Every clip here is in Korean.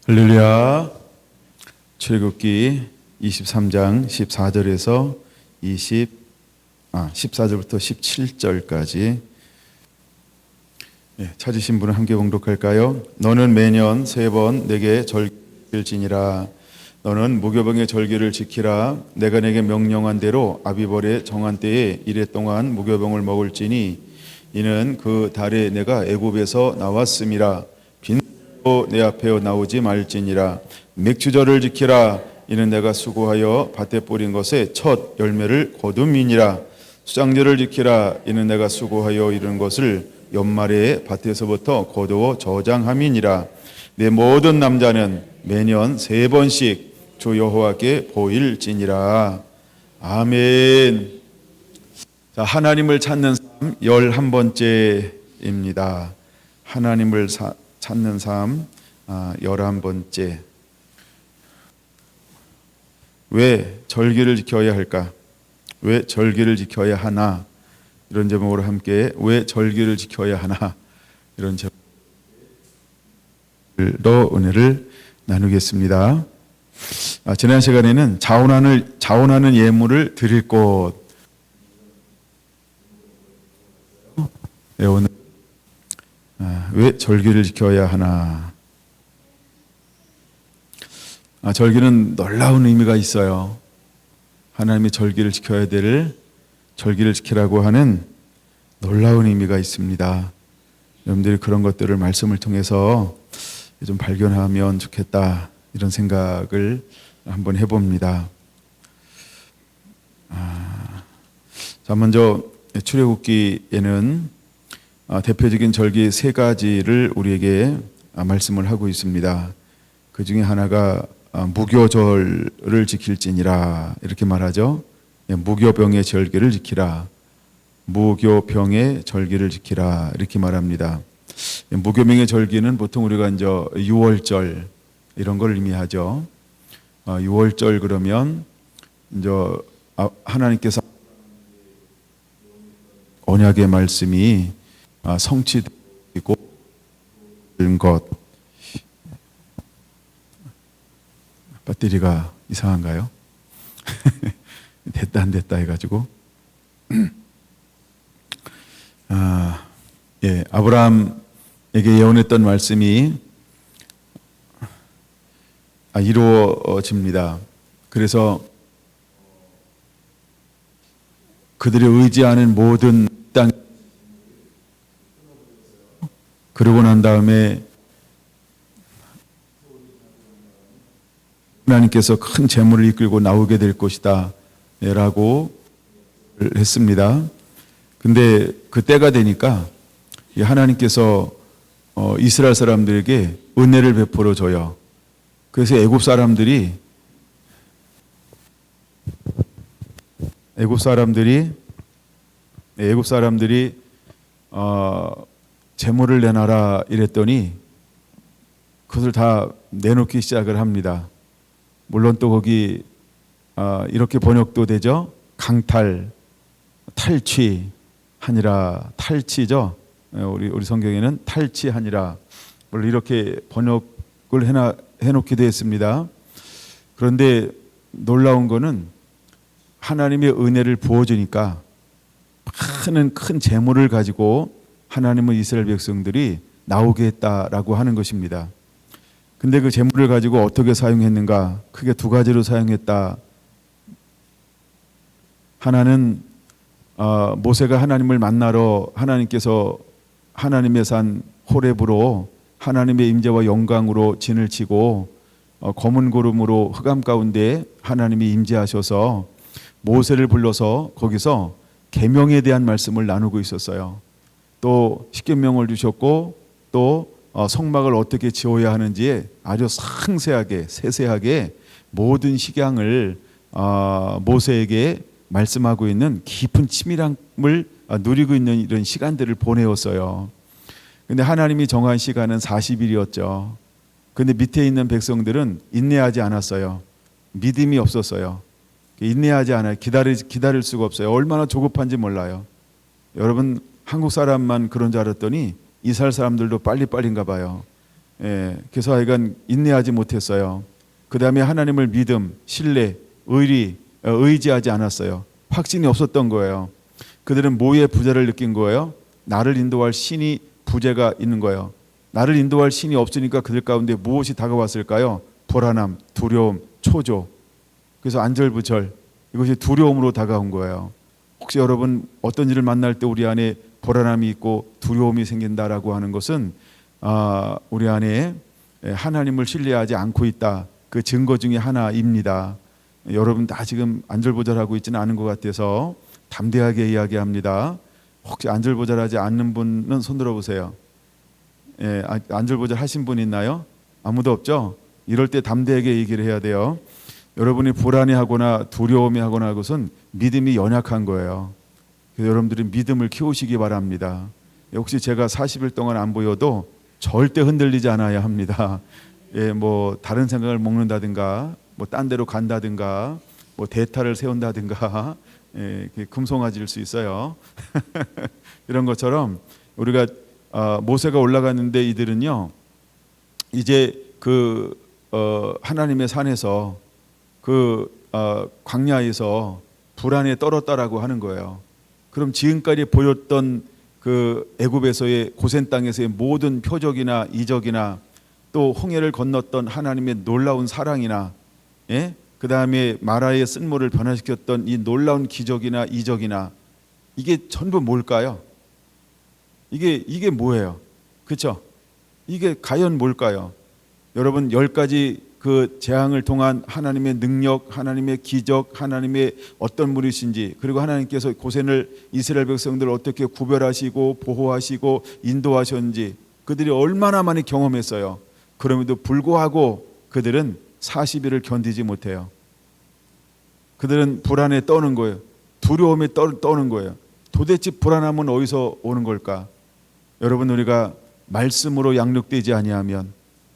할렐루야. 출애굽기 23장 14절에서 14절부터 17절까지 찾으신 분은 함께 봉독할까요? 너는 매년 3번 내게 절기를 지니라. 너는 무교병의 절기를 지키라. 내가 내게 명령한 대로 아비벌의 정한 때에 이래 동안 무교병을 먹을지니 이는 그 달에 내가 애굽에서 나왔음이라. 내 앞에 나오지 말지니라. 맥주절을 지키라. 이는 내가 수고하여 밭에 뿌린 것의 첫 열매를 거둠이니라. 수장절을 지키라. 이는 내가 수고하여 이룬 것을 연말에 밭에서부터 거두어 저장함이니라. 내 모든 남자는 매년 3번씩 주 여호와께 보일지니라. 아멘. 자, 하나님을 찾는 삶 11번째입니다. 하나님을 찾는 삶 11번째. 왜 절기를 지켜야 할까? 왜 절기를 지켜야 하나? 이런 제목으로 함께 왜 절기를 지켜야 하나? 이런 제목으로 은혜를 나누겠습니다. 지난 시간에는 자원하는 예물을 드릴 곳. 오늘 왜 절기를 지켜야 하나? 절기는 놀라운 의미가 있어요. 하나님이 절기를 지켜야 될, 절기를 지키라고 하는 놀라운 의미가 있습니다. 여러분들이 그런 것들을 말씀을 통해서 좀 발견하면 좋겠다, 이런 생각을 한번 해봅니다. 자, 먼저 출애굽기에는 대표적인 절기 3가지를 우리에게 말씀을 하고 있습니다. 그 중에 하나가 무교절을 지킬지니라, 이렇게 말하죠. 무교병의 절기를 지키라. 무교병의 절기를 지키라, 이렇게 말합니다. 무교병의 절기는 보통 우리가 이제 6월절 이런 걸 의미하죠. 6월절 그러면 이제 하나님께서 언약의 말씀이 성취되고 된 것. 배터리가 이상한가요? 됐다 안 됐다 해가지고 아브라함에게 예언했던 말씀이 이루어집니다. 그래서 그들이 의지하는 모든 땅, 그러고 난 다음에 하나님께서 큰 재물을 이끌고 나오게 될 것이다 라고 했습니다. 근데 그 때가 되니까 하나님께서 이스라엘 사람들에게 은혜를 베풀어 줘요. 그래서 애굽 사람들이 재물을 내놔라 이랬더니 그것을 다 내놓기 시작을 합니다. 물론 또 거기 이렇게 번역도 되죠. 강탈, 탈취하니라. 탈취죠. 우리 성경에는 탈취하니라. 물론 이렇게 번역을 해놓기도 했습니다. 그런데 놀라운 거는 하나님의 은혜를 부어주니까 큰 재물을 가지고 하나님은 이스라엘 백성들이 나오게 했다라고 하는 것입니다. 근데 그 재물을 가지고 어떻게 사용했는가? 크게 2가지로 사용했다. 하나는 모세가 하나님을 만나러 하나님께서 하나님의 산 호렙으로 하나님의 임재와 영광으로 진을 치고 검은 구름으로 흑암 가운데 하나님이 임재하셔서 모세를 불러서 거기서 계명에 대한 말씀을 나누고 있었어요. 또 십계명을 주셨고 또 성막을 어떻게 지어야 하는지에 아주 상세하게 세세하게 모든 식양을 모세에게 말씀하고 있는 깊은 치밀함을 누리고 있는 이런 시간들을 보내었어요. 근데 하나님이 정한 시간은 40일이었죠. 근데 밑에 있는 백성들은 인내하지 않았어요. 믿음이 없었어요. 인내하지 않아요. 기다릴 수가 없어요. 얼마나 조급한지 몰라요. 여러분, 한국 사람만 그런 줄 알았더니 이스라엘 사람들도 빨리빨리인가 봐요. 그래서 하여간 인내하지 못했어요. 그 다음에 하나님을 믿음, 신뢰, 의지하지 않았어요. 확신이 없었던 거예요. 그들은 뭐에 부재를 느낀 거예요? 나를 인도할 신이 부재가 있는 거예요. 나를 인도할 신이 없으니까 그들 가운데 무엇이 다가왔을까요? 불안함, 두려움, 초조. 그래서 안절부절, 이것이 두려움으로 다가온 거예요. 혹시 여러분 어떤 일을 만날 때 우리 안에 불안함이 있고 두려움이 생긴다라고 하는 것은 우리 안에 하나님을 신뢰하지 않고 있다. 그 증거 중에 하나입니다. 여러분 다 지금 안절부절하고 있지는 않은 것 같아서 담대하게 이야기합니다. 혹시 안절부절하지 않는 분은 손 들어보세요. 안절부절 하신 분 있나요? 아무도 없죠? 이럴 때 담대하게 얘기를 해야 돼요. 여러분이 불안해하거나 두려움해하거나 한 것은 믿음이 연약한 거예요. 그래서 여러분들이 믿음을 키우시기 바랍니다. 혹시 제가 40일 동안 안 보여도 절대 흔들리지 않아야 합니다. 뭐 다른 생각을 먹는다든가, 뭐 딴 데로 간다든가, 뭐 대타를 세운다든가, 금송아지일 수 있어요. 이런 것처럼 우리가 모세가 올라갔는데 이들은요, 이제 하나님의 산에서 광야에서 불안에 떨었다라고 하는 거예요. 그럼 지금까지 보였던 애굽에서의 고센 땅에서의 모든 표적이나 이적이나 또 홍해를 건넜던 하나님의 놀라운 사랑이나, 그 다음에 마라의 쓴물을 변화시켰던 이 놀라운 기적이나 이적이나, 이게 전부 뭘까요? 이게 뭐예요? 그렇죠? 이게 과연 뭘까요? 여러분 10가지 그 재앙을 통한 하나님의 능력, 하나님의 기적, 하나님의 어떤 분이신지, 그리고 하나님께서 고센을 이스라엘 백성들을 어떻게 구별하시고 보호하시고 인도하셨는지 그들이 얼마나 많이 경험했어요. 그럼에도 불구하고 그들은 40일을 견디지 못해요. 그들은 불안에 떠는 거예요. 두려움에 떠는 거예요. 도대체 불안함은 어디서 오는 걸까? 여러분, 우리가 말씀으로 양육되지 아니하면,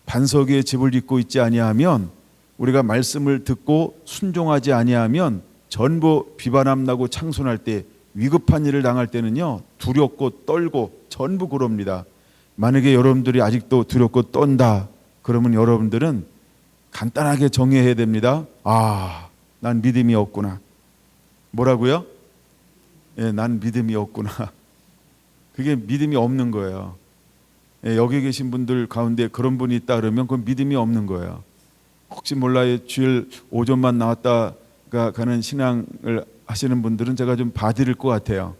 반석 위에 집을 짓고 있지 아니하면, 우리가 말씀을 듣고 순종하지 아니하면 전부 비바람 나고 창손할 때, 위급한 일을 당할 때는요, 두렵고 떨고 전부 그럽니다. 만약에 여러분들이 아직도 두렵고 떤다 그러면 여러분들은 간단하게 정의해야 됩니다. 난 믿음이 없구나. 뭐라고요? 난 믿음이 없구나. 그게 믿음이 없는 거예요. 여기 계신 분들 가운데 그런 분이 있다 그러면 그건 믿음이 없는 거예요. 혹시 몰라요, 주일 오전만 나왔다가 가는 신앙을 하시는 분들은 제가 좀 봐드릴 것 같아요.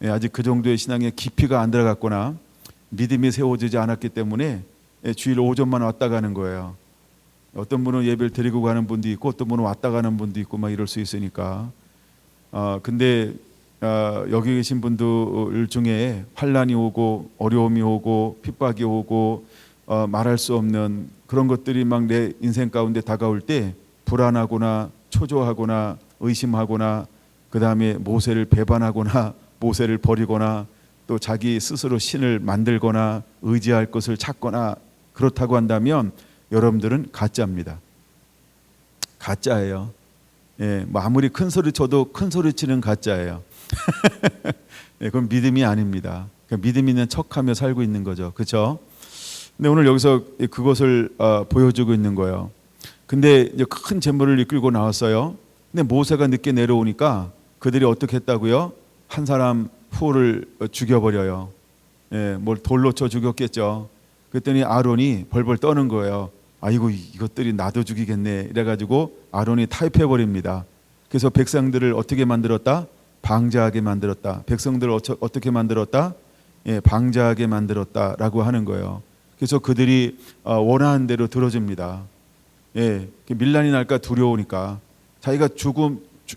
아직 그 정도의 신앙에 깊이가 안 들어갔거나 믿음이 세워지지 않았기 때문에 주일 오전만 왔다 가는 거예요. 어떤 분은 예배를 드리고 가는 분도 있고 어떤 분은 왔다 가는 분도 있고 막 이럴 수 있으니까. 근데 여기 계신 분들 중에 환난이 오고 어려움이 오고 핍박이 오고 말할 수 없는 그런 것들이 막 내 인생 가운데 다가올 때 불안하거나 초조하거나 의심하거나, 그 다음에 모세를 배반하거나 모세를 버리거나 또 자기 스스로 신을 만들거나 의지할 것을 찾거나 그렇다고 한다면 여러분들은 가짜입니다. 가짜예요. 뭐 아무리 큰 소리 쳐도 큰 소리 치는 가짜예요. 그건 믿음이 아닙니다. 그러니까 믿음 있는 척하며 살고 있는 거죠. 그렇죠? 근데 오늘 여기서 그것을 보여주고 있는 거예요. 근데 이제 큰 재물을 이끌고 나왔어요. 근데 모세가 늦게 내려오니까 그들이 어떻게 했다고요? 한 사람 후를 죽여버려요. 뭘 돌로 쳐 죽였겠죠. 그랬더니 아론이 벌벌 떠는 거예요. 아이고, 이것들이 나도 죽이겠네. 이래가지고 아론이 타협해버립니다. 그래서 백성들을 어떻게 만들었다? 방자하게 만들었다. 백성들을 어떻게 만들었다? 방자하게 만들었다라고 하는 거예요. 그래서 그들이 원하는 대로 들어줍니다. 밀란이 날까 두려우니까, 자기가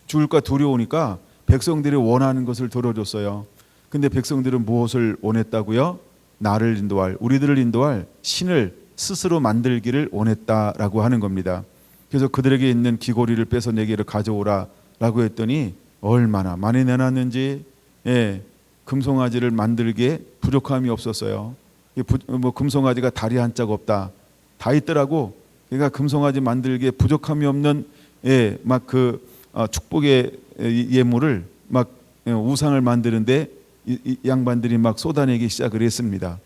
죽을까 두려우니까 백성들이 원하는 것을 들어줬어요. 근데 백성들은 무엇을 원했다고요? 나를 인도할, 우리들을 인도할 신을 스스로 만들기를 원했다라고 하는 겁니다. 그래서 그들에게 있는 귀고리를 빼서 내게로 가져오라라고 했더니 얼마나 많이 내놨는지, 금송아지를 만들기에 부족함이 없었어요. 뭐 금송아지가 다리 한 짝 없다, 다 있더라고. 그러니까 금송아지 만들기에 부족함이 없는 막 축복의 예물을 막 우상을 만드는데 이 양반들이 막 쏟아내기 시작을 했습니다.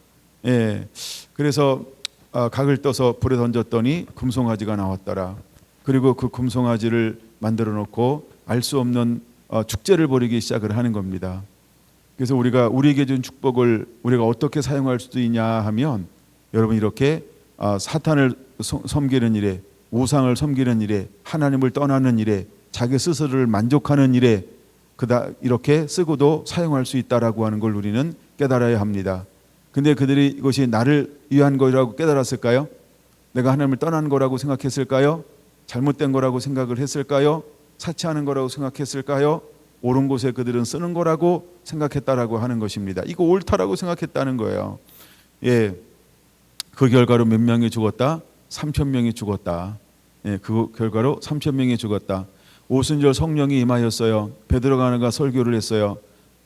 그래서 각을 떠서 불에 던졌더니 금송아지가 나왔더라. 그리고 그 금송아지를 만들어 놓고 알 수 없는 축제를 벌이기 시작을 하는 겁니다. 그래서 우리가 우리에게 준 축복을 우리가 어떻게 사용할 수도 있냐 하면 여러분 이렇게 사탄을 섬기는 일에, 우상을 섬기는 일에, 하나님을 떠나는 일에, 자기 스스로를 만족하는 일에 이렇게 쓰고도 사용할 수 있다라고 하는 걸 우리는 깨달아야 합니다. 근데 그들이 이것이 나를 위한 거라고 깨달았을까요? 내가 하나님을 떠난 거라고 생각했을까요? 잘못된 거라고 생각을 했을까요? 사치하는 거라고 생각했을까요? 옳은 곳에 그들은 쓰는 거라고 생각했다라고 하는 것입니다. 이거 옳다라고 생각했다는 거예요. 예, 그 결과로 몇 명이 죽었다? 3,000명이 죽었다. 예, 그 결과로 3,000명이 죽었다. 오순절 성령이 임하였어요. 베드로가 나가 설교를 했어요.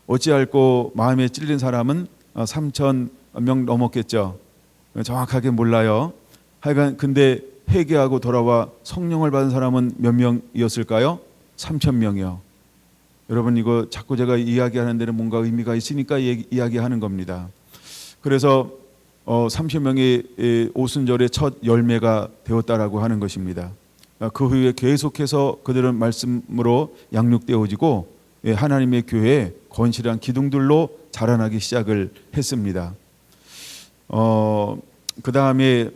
어찌할꼬 마음에 찔린 사람은 3,000명 넘었겠죠. 정확하게 몰라요. 하여간 근데 회개하고 돌아와 성령을 받은 사람은 몇 명이었을까요? 3,000명이요. 여러분 이거 자꾸 제가 이야기하는 데는 뭔가 의미가 있으니까 이야기하는 겁니다. 그래서 30명이 오순절의 첫 열매가 되었다라고 하는 것입니다. 그 후에 계속해서 그들은 말씀으로 양육되어지고 하나님의 교회에 건실한 기둥들로 자라나기 시작을 했습니다. 그 다음에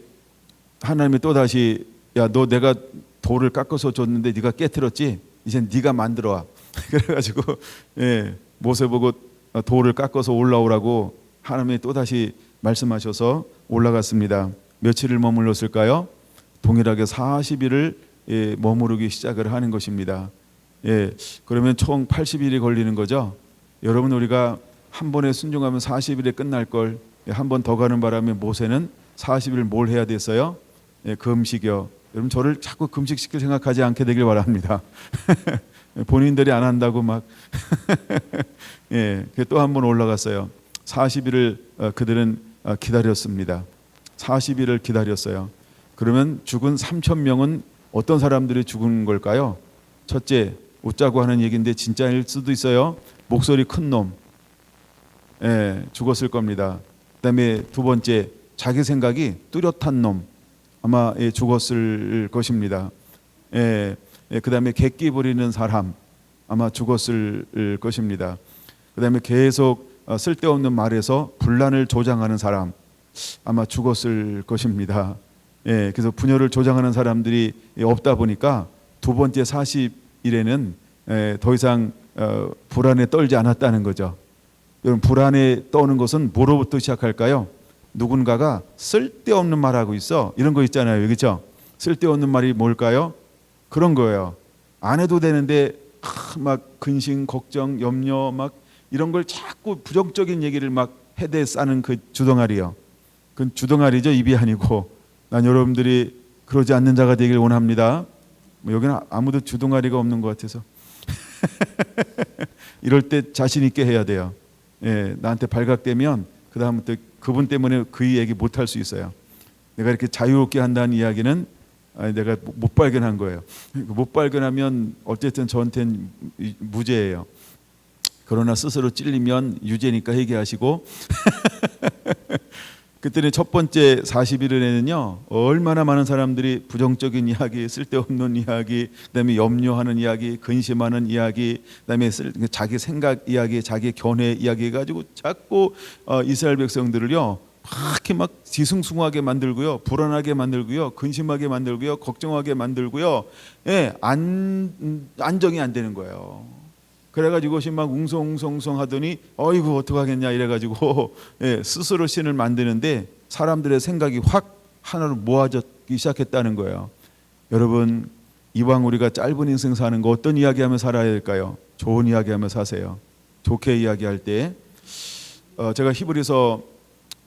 하나님이 또다시 야, 너 내가 돌을 깎아서 줬는데 네가 깨트렸지? 이제 네가 만들어 와. 그래가지고 모세 보고 돌을 깎아서 올라오라고 하나님이 또다시 말씀하셔서 올라갔습니다. 며칠을 머물렀을까요? 동일하게 40일을 머무르기 시작을 하는 것입니다. 그러면 총 80일이 걸리는 거죠. 여러분 우리가 한 번에 순종하면 40일에 끝날 걸 한 번 더 가는 바람에 모세는 40일 뭘 해야 됐어요? 금식이요. 여러분 저를 자꾸 금식시킬 생각하지 않게 되길 바랍니다. 본인들이 안 한다고 막 또 한 번 올라갔어요. 40일을 그들은 기다렸습니다. 40일을 기다렸어요. 그러면 죽은 3,000명은 어떤 사람들이 죽은 걸까요? 첫째, 웃자고 하는 얘기인데 진짜일 수도 있어요. 목소리 큰 놈, 죽었을 겁니다. 그다음에 두 번째, 자기 생각이 뚜렷한 놈, 아마 죽었을 것입니다. 그다음에 객기 부리는 사람, 아마 죽었을 것입니다. 그다음에 계속 쓸데없는 말에서 분란을 조장하는 사람, 아마 죽었을 것입니다. 그래서 분열을 조장하는 사람들이 없다 보니까 두 번째 40일에는 더 이상 불안에 떨지 않았다는 거죠. 여러분 불안에 떠는 것은 뭐로부터 시작할까요? 누군가가 쓸데없는 말하고 있어. 이런 거 있잖아요. 그렇죠? 쓸데없는 말이 뭘까요? 그런 거예요. 안 해도 되는데 막 근심, 걱정, 염려 막 이런 걸 자꾸 부정적인 얘기를 막 해대 싸는 그 주둥아리요. 그건 주둥아리죠. 입이 아니고. 난 여러분들이 그러지 않는 자가 되길 원합니다. 여기는 아무도 주둥아리가 없는 것 같아서 이럴 때 자신 있게 해야 돼요. 나한테 발각되면 그 다음부터 그분 때문에 그 얘기 못 할 수 있어요. 내가 이렇게 자유롭게 한다는 이야기는 내가 못 발견한 거예요. 못 발견하면 어쨌든 저한테는 무죄예요. 그러나 스스로 찔리면 유죄니까 회개하시고 그때는 첫 번째 40일에는요 얼마나 많은 사람들이 부정적인 이야기, 쓸데없는 이야기, 그다음에 염려하는 이야기, 근심하는 이야기, 그다음에 자기 생각 이야기, 자기 견해 이야기 해가지고 자꾸 이스라엘 백성들을요 막 뒤숭숭하게 만들고요, 불안하게 만들고요, 근심하게 만들고요, 걱정하게 만들고요, 안정이 안 되는 거예요. 그래가지고 이것이 막 웅성웅성 하더니 어이구 어떡하겠냐 이래가지고 스스로 신을 만드는데 사람들의 생각이 확 하나로 모아지기 시작했다는 거예요. 여러분 이왕 우리가 짧은 인생 사는 거 어떤 이야기하며 살아야 될까요? 좋은 이야기하며 사세요. 좋게 이야기할 때 제가 히브리서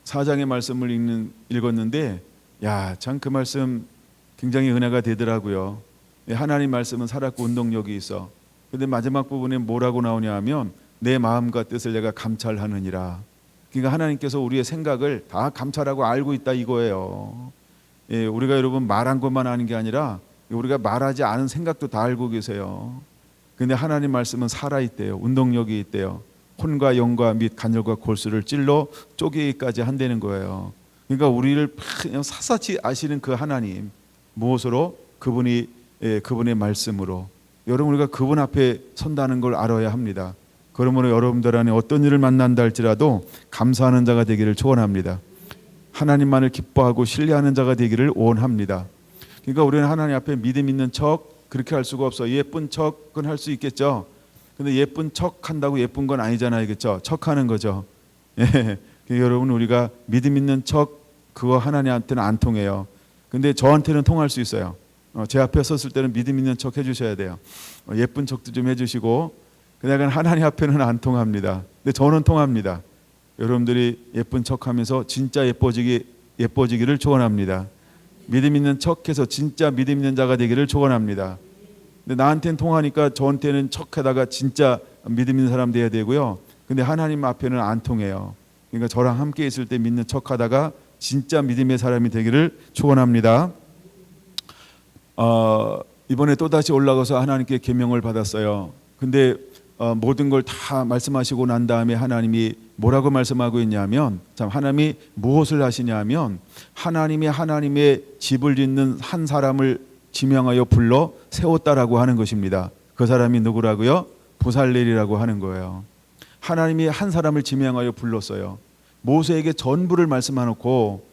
4장의 말씀을 읽었는데 야, 참 그 말씀 굉장히 은혜가 되더라고요. 하나님 말씀은 살았고 운동력이 있어. 근데 마지막 부분에 뭐라고 나오냐 하면 내 마음과 뜻을 내가 감찰하느니라. 그러니까 하나님께서 우리의 생각을 다 감찰하고 알고 있다 이거예요. 우리가 여러분 말한 것만 아는 게 아니라 우리가 말하지 않은 생각도 다 알고 계세요. 근데 하나님 말씀은 살아있대요. 운동력이 있대요. 혼과 영과 및 간혈과 골수를 찔러 쪼개기까지 한다는 거예요. 그러니까 우리를 그냥 샅샅이 아시는 그 하나님, 무엇으로? 그분의 말씀으로. 여러분, 우리가 그분 앞에 선다는 걸 알아야 합니다. 그러므로 여러분들 안에 어떤 일을 만난다 할지라도 감사하는 자가 되기를 축원합니다. 하나님만을 기뻐하고 신뢰하는 자가 되기를 원합니다. 그러니까 우리는 하나님 앞에 믿음 있는 척 그렇게 할 수가 없어. 예쁜 척은 할 수 있겠죠. 근데 예쁜 척 한다고 예쁜 건 아니잖아요, 그렇죠? 척하는 거죠. 예. 여러분, 우리가 믿음 있는 척 그거 하나님한테는 안 통해요. 근데 저한테는 통할 수 있어요. 제 앞에 섰을 때는 믿음 있는 척 해주셔야 돼요. 예쁜 척도 좀 해주시고. 그냥 하나님 앞에는 안 통합니다. 근데 저는 통합니다. 여러분들이 예쁜 척하면서 진짜 예뻐지기를 축원합니다. 믿음 있는 척해서 진짜 믿음 있는 자가 되기를 축원합니다. 근데 나한테는 통하니까 저한테는 척하다가 진짜 믿음 있는 사람 돼야 되고요. 근데 하나님 앞에는 안 통해요. 그러니까 저랑 함께 있을 때 믿는 척하다가 진짜 믿음의 사람이 되기를 축원합니다. 이번에 또 다시 올라가서 하나님께 계명을 받았어요. 근데 모든 걸 다 말씀하시고 난 다음에 하나님이 뭐라고 말씀하고 있냐면, 참, 하나님이 무엇을 하시냐면 하나님의 집을 짓는 한 사람을 지명하여 불러 세웠다라고 하는 것입니다. 그 사람이 누구라고요? 부살렐이라고 하는 거예요. 하나님이 한 사람을 지명하여 불렀어요. 모세에게 전부를 말씀해놓고,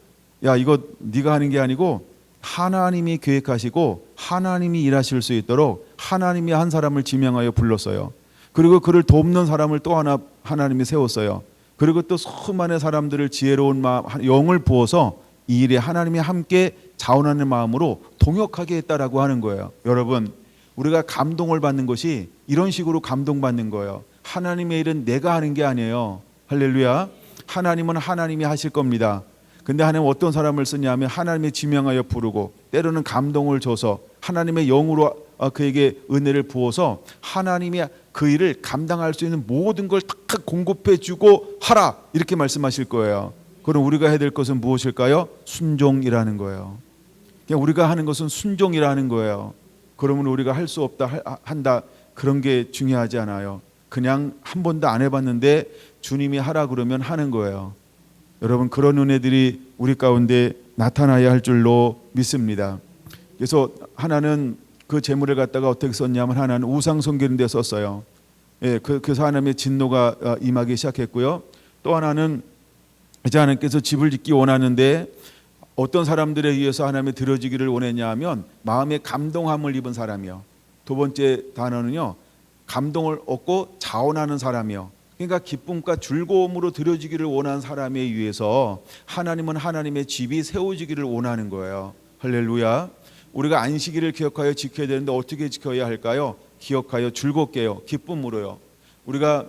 야, 이거 네가 하는 게 아니고 하나님이 계획하시고 하나님이 일하실 수 있도록 하나님이 한 사람을 지명하여 불렀어요. 그리고 그를 돕는 사람을 또 하나님이 세웠어요. 그리고 또 수많은 사람들을 지혜로운 마음, 영을 부어서 이 일에 하나님이 함께 자원하는 마음으로 동역하게 했다라고 하는 거예요. 여러분, 우리가 감동을 받는 것이 이런 식으로 감동받는 거예요. 하나님의 일은 내가 하는 게 아니에요. 할렐루야. 하나님은 하나님이 하실 겁니다. 근데 하나님은 어떤 사람을 쓰냐면 하나님의 지명하여 부르고, 때로는 감동을 줘서 하나님의 영으로 그에게 은혜를 부어서 하나님이 그 일을 감당할 수 있는 모든 걸 다 공급해 주고 하라, 이렇게 말씀하실 거예요. 그럼 우리가 해야 될 것은 무엇일까요? 순종이라는 거예요. 그냥 우리가 하는 것은 순종이라는 거예요. 그러면 우리가 할 수 없다 한다 그런 게 중요하지 않아요. 그냥 한 번도 안 해봤는데 주님이 하라 그러면 하는 거예요. 여러분, 그런 은혜들이 우리 가운데 나타나야 할 줄로 믿습니다. 그래서 하나는 그 재물을 갖다가 어떻게 썼냐면, 하나는 우상 섬기는 데 썼어요. 예, 그래서 하나님의 진노가 임하기 시작했고요. 또 하나는 이제 하나님께서 집을 짓기 원하는데 어떤 사람들에 의해서 하나님의 들어지기를 원했냐 하면 마음에 감동함을 입은 사람이요. 두 번째 단어는요, 감동을 얻고 자원하는 사람이요. 그러니까 기쁨과 즐거움으로 들어지기를 원하는 사람에 의해서 하나님은 하나님의 집이 세워지기를 원하는 거예요. 할렐루야. 우리가 안식일을 기억하여 지켜야 되는데 어떻게 지켜야 할까요? 기억하여 즐겁게요. 기쁨으로요. 우리가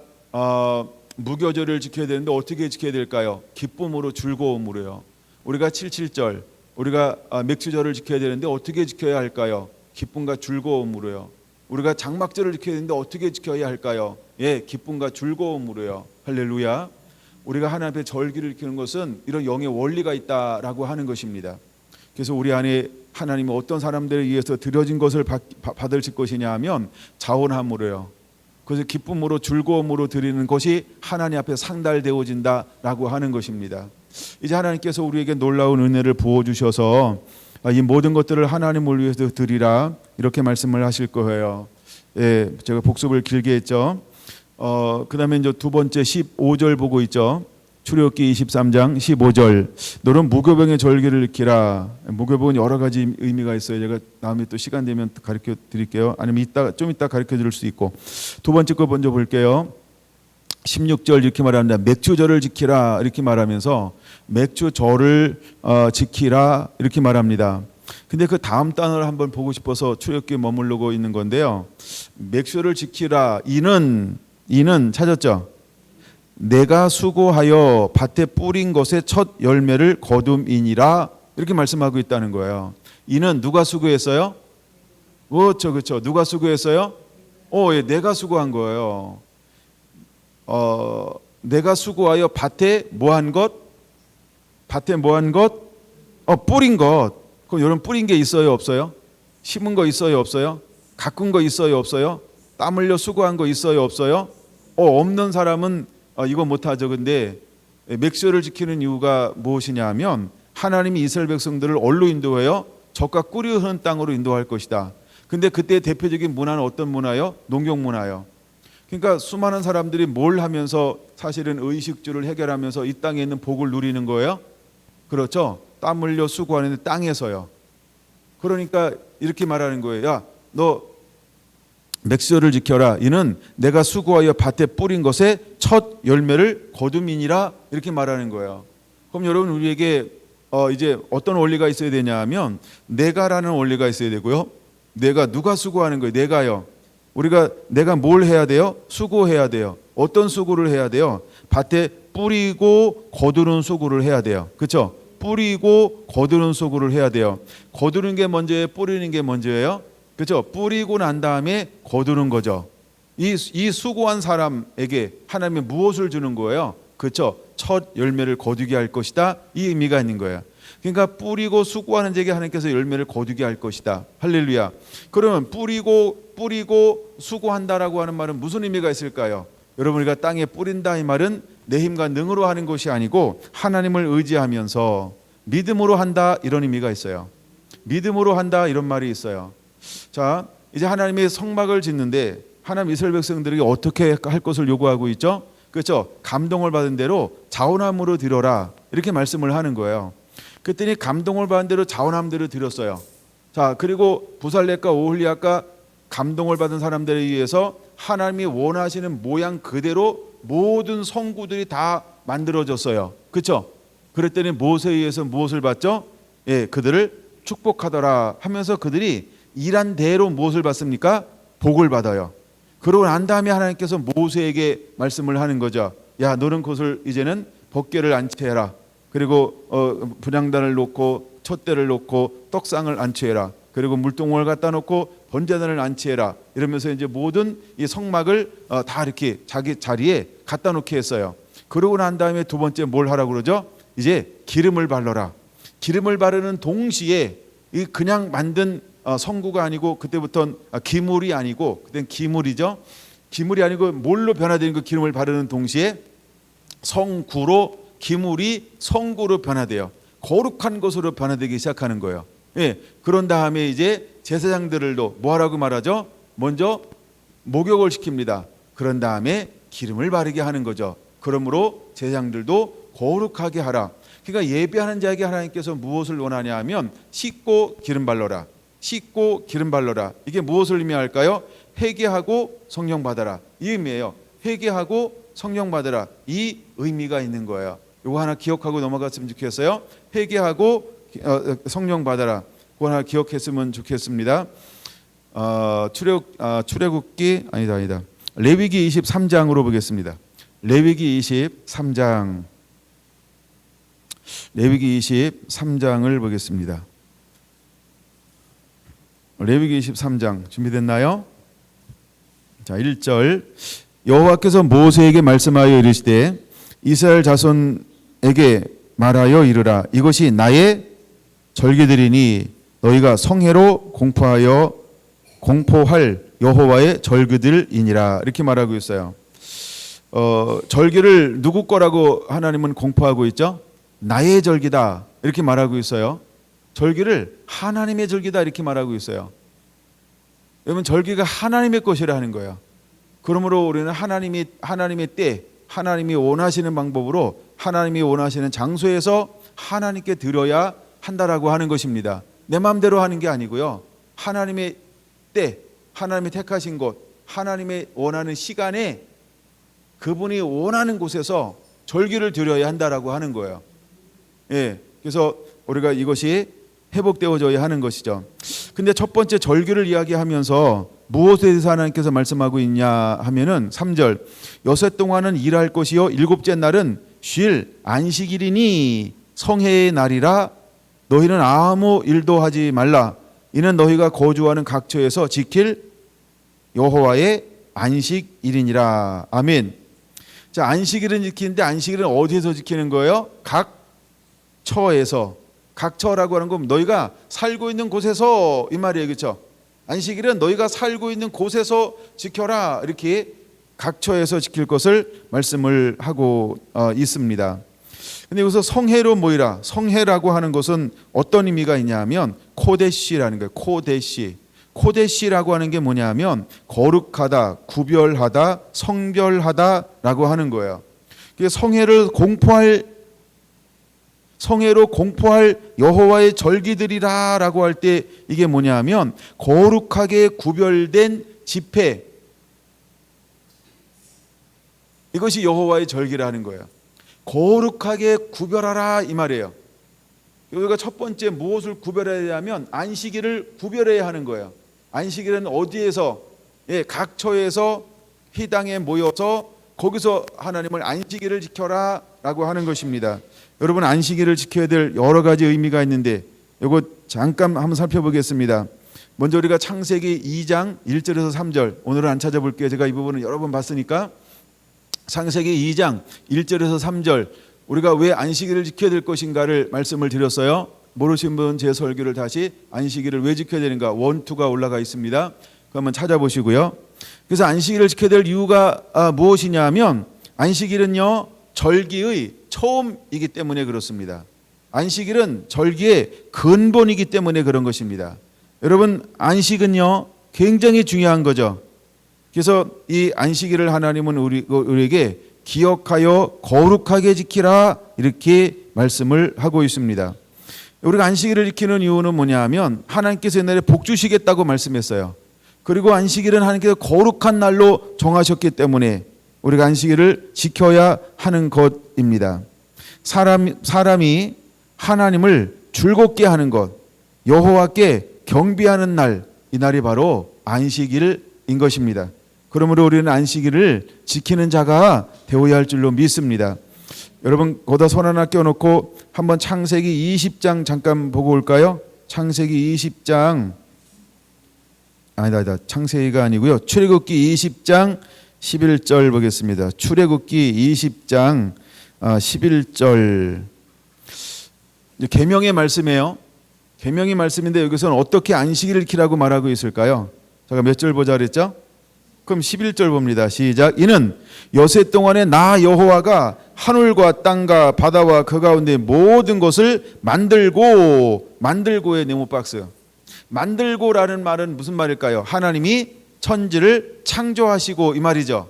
무교절을 지켜야 되는데 어떻게 지켜야 될까요? 기쁨으로, 즐거움으로요. 우리가 7.7절, 우리가 맥주절을 지켜야 되는데 어떻게 지켜야 할까요? 기쁨과 즐거움으로요. 우리가 장막절을 지켜야 되는데 어떻게 지켜야 할까요? 예, 기쁨과 즐거움으로요. 할렐루야. 우리가 하나님 앞에 절기를 지키는 것은 이런 영의 원리가 있다라고 하는 것입니다. 그래서 우리 안에 하나님이 어떤 사람들에 의해서 드려진 것을 받을 것이냐 하면 자원함으로요. 그래서 기쁨으로, 즐거움으로 드리는 것이 하나님 앞에 상달되어진다라고 하는 것입니다. 이제 하나님께서 우리에게 놀라운 은혜를 부어주셔서 이 모든 것들을 하나님을 위해서 드리라, 이렇게 말씀을 하실 거예요. 예, 제가 복습을 길게 했죠. 그 다음에 이제 두 번째 15절 보고 있죠. 출애굽기 23장 15절. 너는 무교병의 절기를 지키라. 무교병은 여러 가지 의미가 있어요. 제가 다음에 또 시간 되면 가르쳐 드릴게요. 아니면 좀 이따 가르쳐 드릴 수 있고. 두 번째 거 먼저 볼게요. 16절 이렇게 말합니다. 맥주절을 지키라, 이렇게 말하면서 맥주절을 지키라, 이렇게 말합니다. 근데 그 다음 단어를 한번 보고 싶어서 출애굽기에 머무르고 있는 건데요. 맥주를 지키라, 이는 찾았죠? 내가 수고하여 밭에 뿌린 것의 첫 열매를 거둠이니라, 이렇게 말씀하고 있다는 거예요. 이는 누가 수고했어요? 그렇죠. 누가 수고했어요? 예, 내가 수고한 거예요. 내가 수고하여 밭에 뭐한 것? 뿌린 것. 그럼 여러분, 뿌린 게 있어요, 없어요? 심은 거 있어요, 없어요? 가꾼 거 있어요, 없어요? 땀 흘려 수고한 거 있어요, 없어요? 없는 사람은 이거 못하죠. 근데 맥주를 지키는 이유가 무엇이냐 하면 하나님이 이스라엘 백성들을 어디로 인도해요? 젖과 꿀이 흐르는 땅으로 인도할 것이다. 근데 그때 대표적인 문화는 어떤 문화요? 농경 문화요. 그러니까 수많은 사람들이 뭘 하면서 사실은 의식주를 해결하면서 이 땅에 있는 복을 누리는 거예요? 그렇죠. 땀 흘려 수고하는 땅에서요. 그러니까 이렇게 말하는 거예요. 야, 너 맥수를 지켜라. 이는 내가 수고하여 밭에 뿌린 것의 첫 열매를 거둠이니라. 이렇게 말하는 거예요. 그럼 여러분, 우리에게 이제 어떤 원리가 있어야 되냐 하면 내가라는 원리가 있어야 되고요. 내가, 누가 수고하는 거예요? 내가요. 내가 뭘 해야 돼요? 수고해야 돼요. 어떤 수고를 해야 돼요? 밭에 뿌리고 거두는 수고를 해야 돼요. 그렇죠? 뿌리고 거두는 수고를 해야 돼요. 거두는 게 먼저예요? 뿌리는 게 먼저예요? 그렇죠? 뿌리고 난 다음에 거두는 거죠. 이 수고한 사람에게 하나님이 무엇을 주는 거예요? 그렇죠? 첫 열매를 거두게 할 것이다. 이 의미가 있는 거예요. 그러니까 뿌리고 수고하는 자에게 하나님께서 열매를 거두게 할 것이다. 할렐루야. 그러면 뿌리고 수고한다라고 하는 말은 무슨 의미가 있을까요? 여러분, 우리가 땅에 뿌린다 이 말은 내 힘과 능으로 하는 것이 아니고 하나님을 의지하면서 믿음으로 한다, 이런 의미가 있어요. 믿음으로 한다, 이런 말이 있어요. 자, 이제 하나님의 성막을 짓는데 하나님 이스라엘 백성들에게 어떻게 할 것을 요구하고 있죠? 그렇죠? 감동을 받은 대로 자원함으로 드려라, 이렇게 말씀을 하는 거예요. 그랬더니 감동을 받은 대로 자원함대로 드렸어요. 자, 그리고 부살렙과 오홀리압과 감동을 받은 사람들에 의해서 하나님이 원하시는 모양 그대로 모든 성구들이 다 만들어졌어요. 그렇죠? 그랬더니 모세에 의해서 무엇을 받죠? 예, 그들을 축복하더라 하면서 그들이 일한 대로 무엇을 받습니까? 복을 받아요. 그러고 난 다음에 하나님께서 모세에게 말씀을 하는 거죠. 야, 너는 그것을 이제는 법궤를 안치해라. 그리고 분향단을 놓고 촛대를 놓고 떡상을 안치해라. 그리고 물동을 갖다 놓고 번제단을 안치해라. 이러면서 이제 모든 이 성막을 다 이렇게 자기 자리에 갖다 놓게 했어요. 그러고 난 다음에 두 번째 뭘 하라고 그러죠? 이제 기름을 발라라. 기름을 바르는 동시에 이 그냥 만든 성구가 아니고, 그때부터는 기물이 아니고, 그땐 기물이죠. 기물이 아니고 뭘로 변화되는 그 기름을 바르는 동시에 성구로, 기물이 성구로 변화돼요. 거룩한 것으로 변화되기 시작하는 거예요. 예, 그런 다음에 이제 제사장들도 뭐하라고 말하죠? 먼저 목욕을 시킵니다. 그런 다음에 기름을 바르게 하는 거죠. 그러므로 제사장들도 거룩하게 하라. 그러니까 예배하는 자에게 하나님께서 무엇을 원하냐 하면 씻고 기름 발라라. 씻고 기름 발라라. 이게 무엇을 의미할까요? 회개하고 성령 받아라. 이 의미예요. 회개하고 성령 받아라. 이 의미가 있는 거예요. 이거 하나 기억하고 넘어갔으면 좋겠어요. 회개하고 성령 받아라. 그거 하나 기억했으면 좋겠습니다. 출애굽기 아니다. 레위기 23장으로 보겠습니다. 레위기 23장. 레위기 23장을 보겠습니다. 레위기 23장 준비됐나요? 자, 1절. 여호와께서 모세에게 말씀하여 이르시되 이스라엘 자손에게 말하여 이르라. 이것이 나의 절기들이니 너희가 성회로 공포할 여호와의 절기들이니라. 이렇게 말하고 있어요. 절기를 누구 거라고 하나님은 공포하고 있죠? 나의 절기다, 이렇게 말하고 있어요. 절기를 하나님의 절기다, 이렇게 말하고 있어요. 여러분, 절기가 하나님의 것이라 하는 거예요. 그러므로 우리는 하나님의 때, 하나님이 원하시는 방법으로, 하나님이 원하시는 장소에서 하나님께 드려야 한다라고 하는 것입니다. 내 마음대로 하는 게 아니고요. 하나님의 때, 하나님이 택하신 곳, 하나님의 원하는 시간에 그분이 원하는 곳에서 절기를 드려야 한다라고 하는 거예요. 예, 그래서 우리가 이것이 회복되어져야 하는 것이죠. 근데 첫 번째 절기를 이야기하면서 무엇에 대해서 하나님께서 말씀하고 있냐 하면은 3절. 여섯 동안은 일할 것이요 일곱째 날은 쉴 안식일이니 성회의 날이라. 너희는 아무 일도 하지 말라. 이는 너희가 거주하는 각처에서 지킬 여호와의 안식일이니라. 아멘. 자, 안식일은 지키는데 안식일은 어디에서 지키는 거예요? 각처에서. 각처라고 하는 건 너희가 살고 있는 곳에서, 이 말이에요. 그렇죠? 안식일은 너희가 살고 있는 곳에서 지켜라. 이렇게 각처에서 지킬 것을 말씀을 하고 있습니다. 근데 여기서 성회로 모이라. 성회라고 하는 것은 어떤 의미가 있냐 하면 코데시라는 거예요. 코데시. 코데시라고 하는 게 뭐냐면 거룩하다, 구별하다, 성별하다라고 하는 거예요. 성회로 공포할 여호와의 절기들이라라고 할 때 이게 뭐냐면 거룩하게 구별된 집회, 이것이 여호와의 절기라는 거예요. 거룩하게 구별하라 이 말이에요. 우리가 첫 번째 무엇을 구별해야 하면 안식일을 구별해야 하는 거예요. 안식일은 어디에서, 각 처에서 회당에 모여서 거기서 하나님을 안식일을 지켜라 라고 하는 것입니다. 여러분, 안식일을 지켜야 될 여러 가지 의미가 있는데 이거 잠깐 한번 살펴보겠습니다. 먼저 우리가 창세기 2장 1절에서 3절, 오늘은 안 찾아볼게요. 제가 이 부분은 여러 번 봤으니까. 창세기 2장 1절에서 3절, 우리가 왜 안식일을 지켜야 될 것인가를 말씀을 드렸어요. 모르신 분 제 설교를 다시 안식일을 왜 지켜야 되는가 1, 2가 올라가 있습니다. 그거 한번 찾아보시고요. 그래서 안식일을 지켜야 될 이유가 무엇이냐면 안식일은요 절기의 처음이기 때문에 그렇습니다. 안식일은 절기의 근본이기 때문에 그런 것입니다. 여러분, 안식은요 굉장히 중요한 거죠. 그래서 이 안식일을 하나님은 우리에게 기억하여 거룩하게 지키라 이렇게 말씀을 하고 있습니다. 우리가 안식일을 지키는 이유는 뭐냐 하면 하나님께서 옛날에 복 주시겠다고 말씀했어요. 그리고 안식일은 하나님께서 거룩한 날로 정하셨기 때문에 우리가 안식일을 지켜야 하는 것입니다. 사람이 하나님을 즐겁게 하는 것, 여호와께 경배하는 날, 이 날이 바로 안식일인 것입니다. 그러므로 우리는 안식일을 지키는 자가 되어야 할 줄로 믿습니다. 여러분, 거기다 손 하나 껴놓고 한번 창세기 20장 잠깐 보고 올까요? 창세기 20장, 아니다, 창세기가 아니고요. 출애굽기 20장 11절 보겠습니다. 출애굽기 20장 11절. 계명의 말씀이에요. 계명의 말씀인데 여기서는 어떻게 안식일을 지키라고 말하고 있을까요? 제가 몇 절 보자 그랬죠? 그럼 11절 봅니다. 시작. 이는 여세 동안에 나 여호와가 하늘과 땅과 바다와 그 가운데 모든 것을 만들고의 네모박스. 만들고라는 말은 무슨 말일까요? 하나님이 천지를 창조하시고 이 말이죠.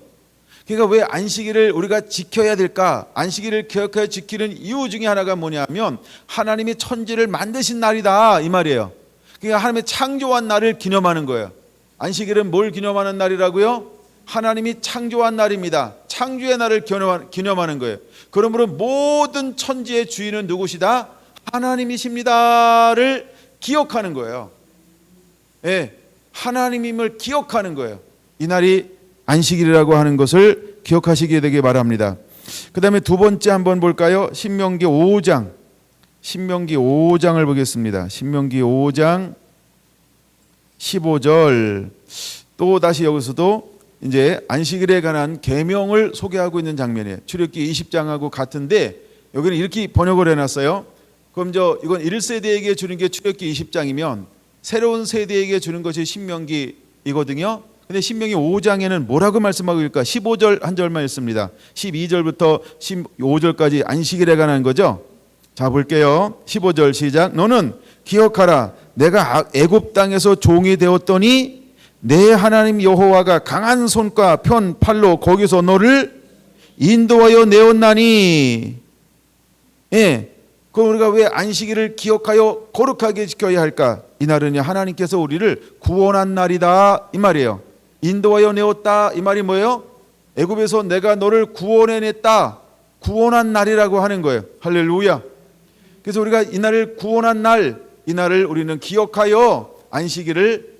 그러니까 왜 안식일을 우리가 지켜야 될까? 안식일을 기억하여 지키는 이유 중에 하나가 뭐냐면 하나님이 천지를 만드신 날이다 이 말이에요. 그러니까 하나님의 창조한 날을 기념하는 거예요. 안식일은 뭘 기념하는 날이라고요? 하나님이 창조한 날입니다. 창조의 날을 기념하는 거예요. 그러므로 모든 천지의 주인은 누구시다? 하나님이십니다를 기억하는 거예요. 하나님임을 기억하는 거예요. 이 날이 안식일이라고 하는 것을 기억하시게 되길 바랍니다. 그 다음에 두 번째 한번 볼까요? 신명기 5장을 보겠습니다. 신명기 5장 15절. 또 다시 여기서도 이제 안식일에 관한 계명을 소개하고 있는 장면이에요. 출애굽기 20장하고 같은데 여기는 이렇게 번역을 해놨어요. 그럼 이건 1세대에게 주는 게 출애굽기 20장이면 새로운 세대에게 주는 것이 신명기이거든요. 근데 신명기 5장에는 뭐라고 말씀하고 있을까? 15절 한 절만 있습니다. 12절부터 15절까지 안식일에 관한 거죠. 자, 볼게요. 15절 시작. 너는 기억하라. 내가 애굽 땅에서 종이 되었더니 내 하나님 여호와가 강한 손과 편 팔로 거기서 너를 인도하여 내었나니. 그럼 우리가 왜 안식일을 기억하여 거룩하게 지켜야 할까? 이날은 하나님께서 우리를 구원한 날이다 이 말이에요. 인도하여 내었다 이 말이 뭐예요? 애굽에서 내가 너를 구원해냈다, 구원한 날이라고 하는 거예요. 할렐루야. 그래서 우리가 이날을 구원한 날, 이날을 우리는 기억하여 안식일을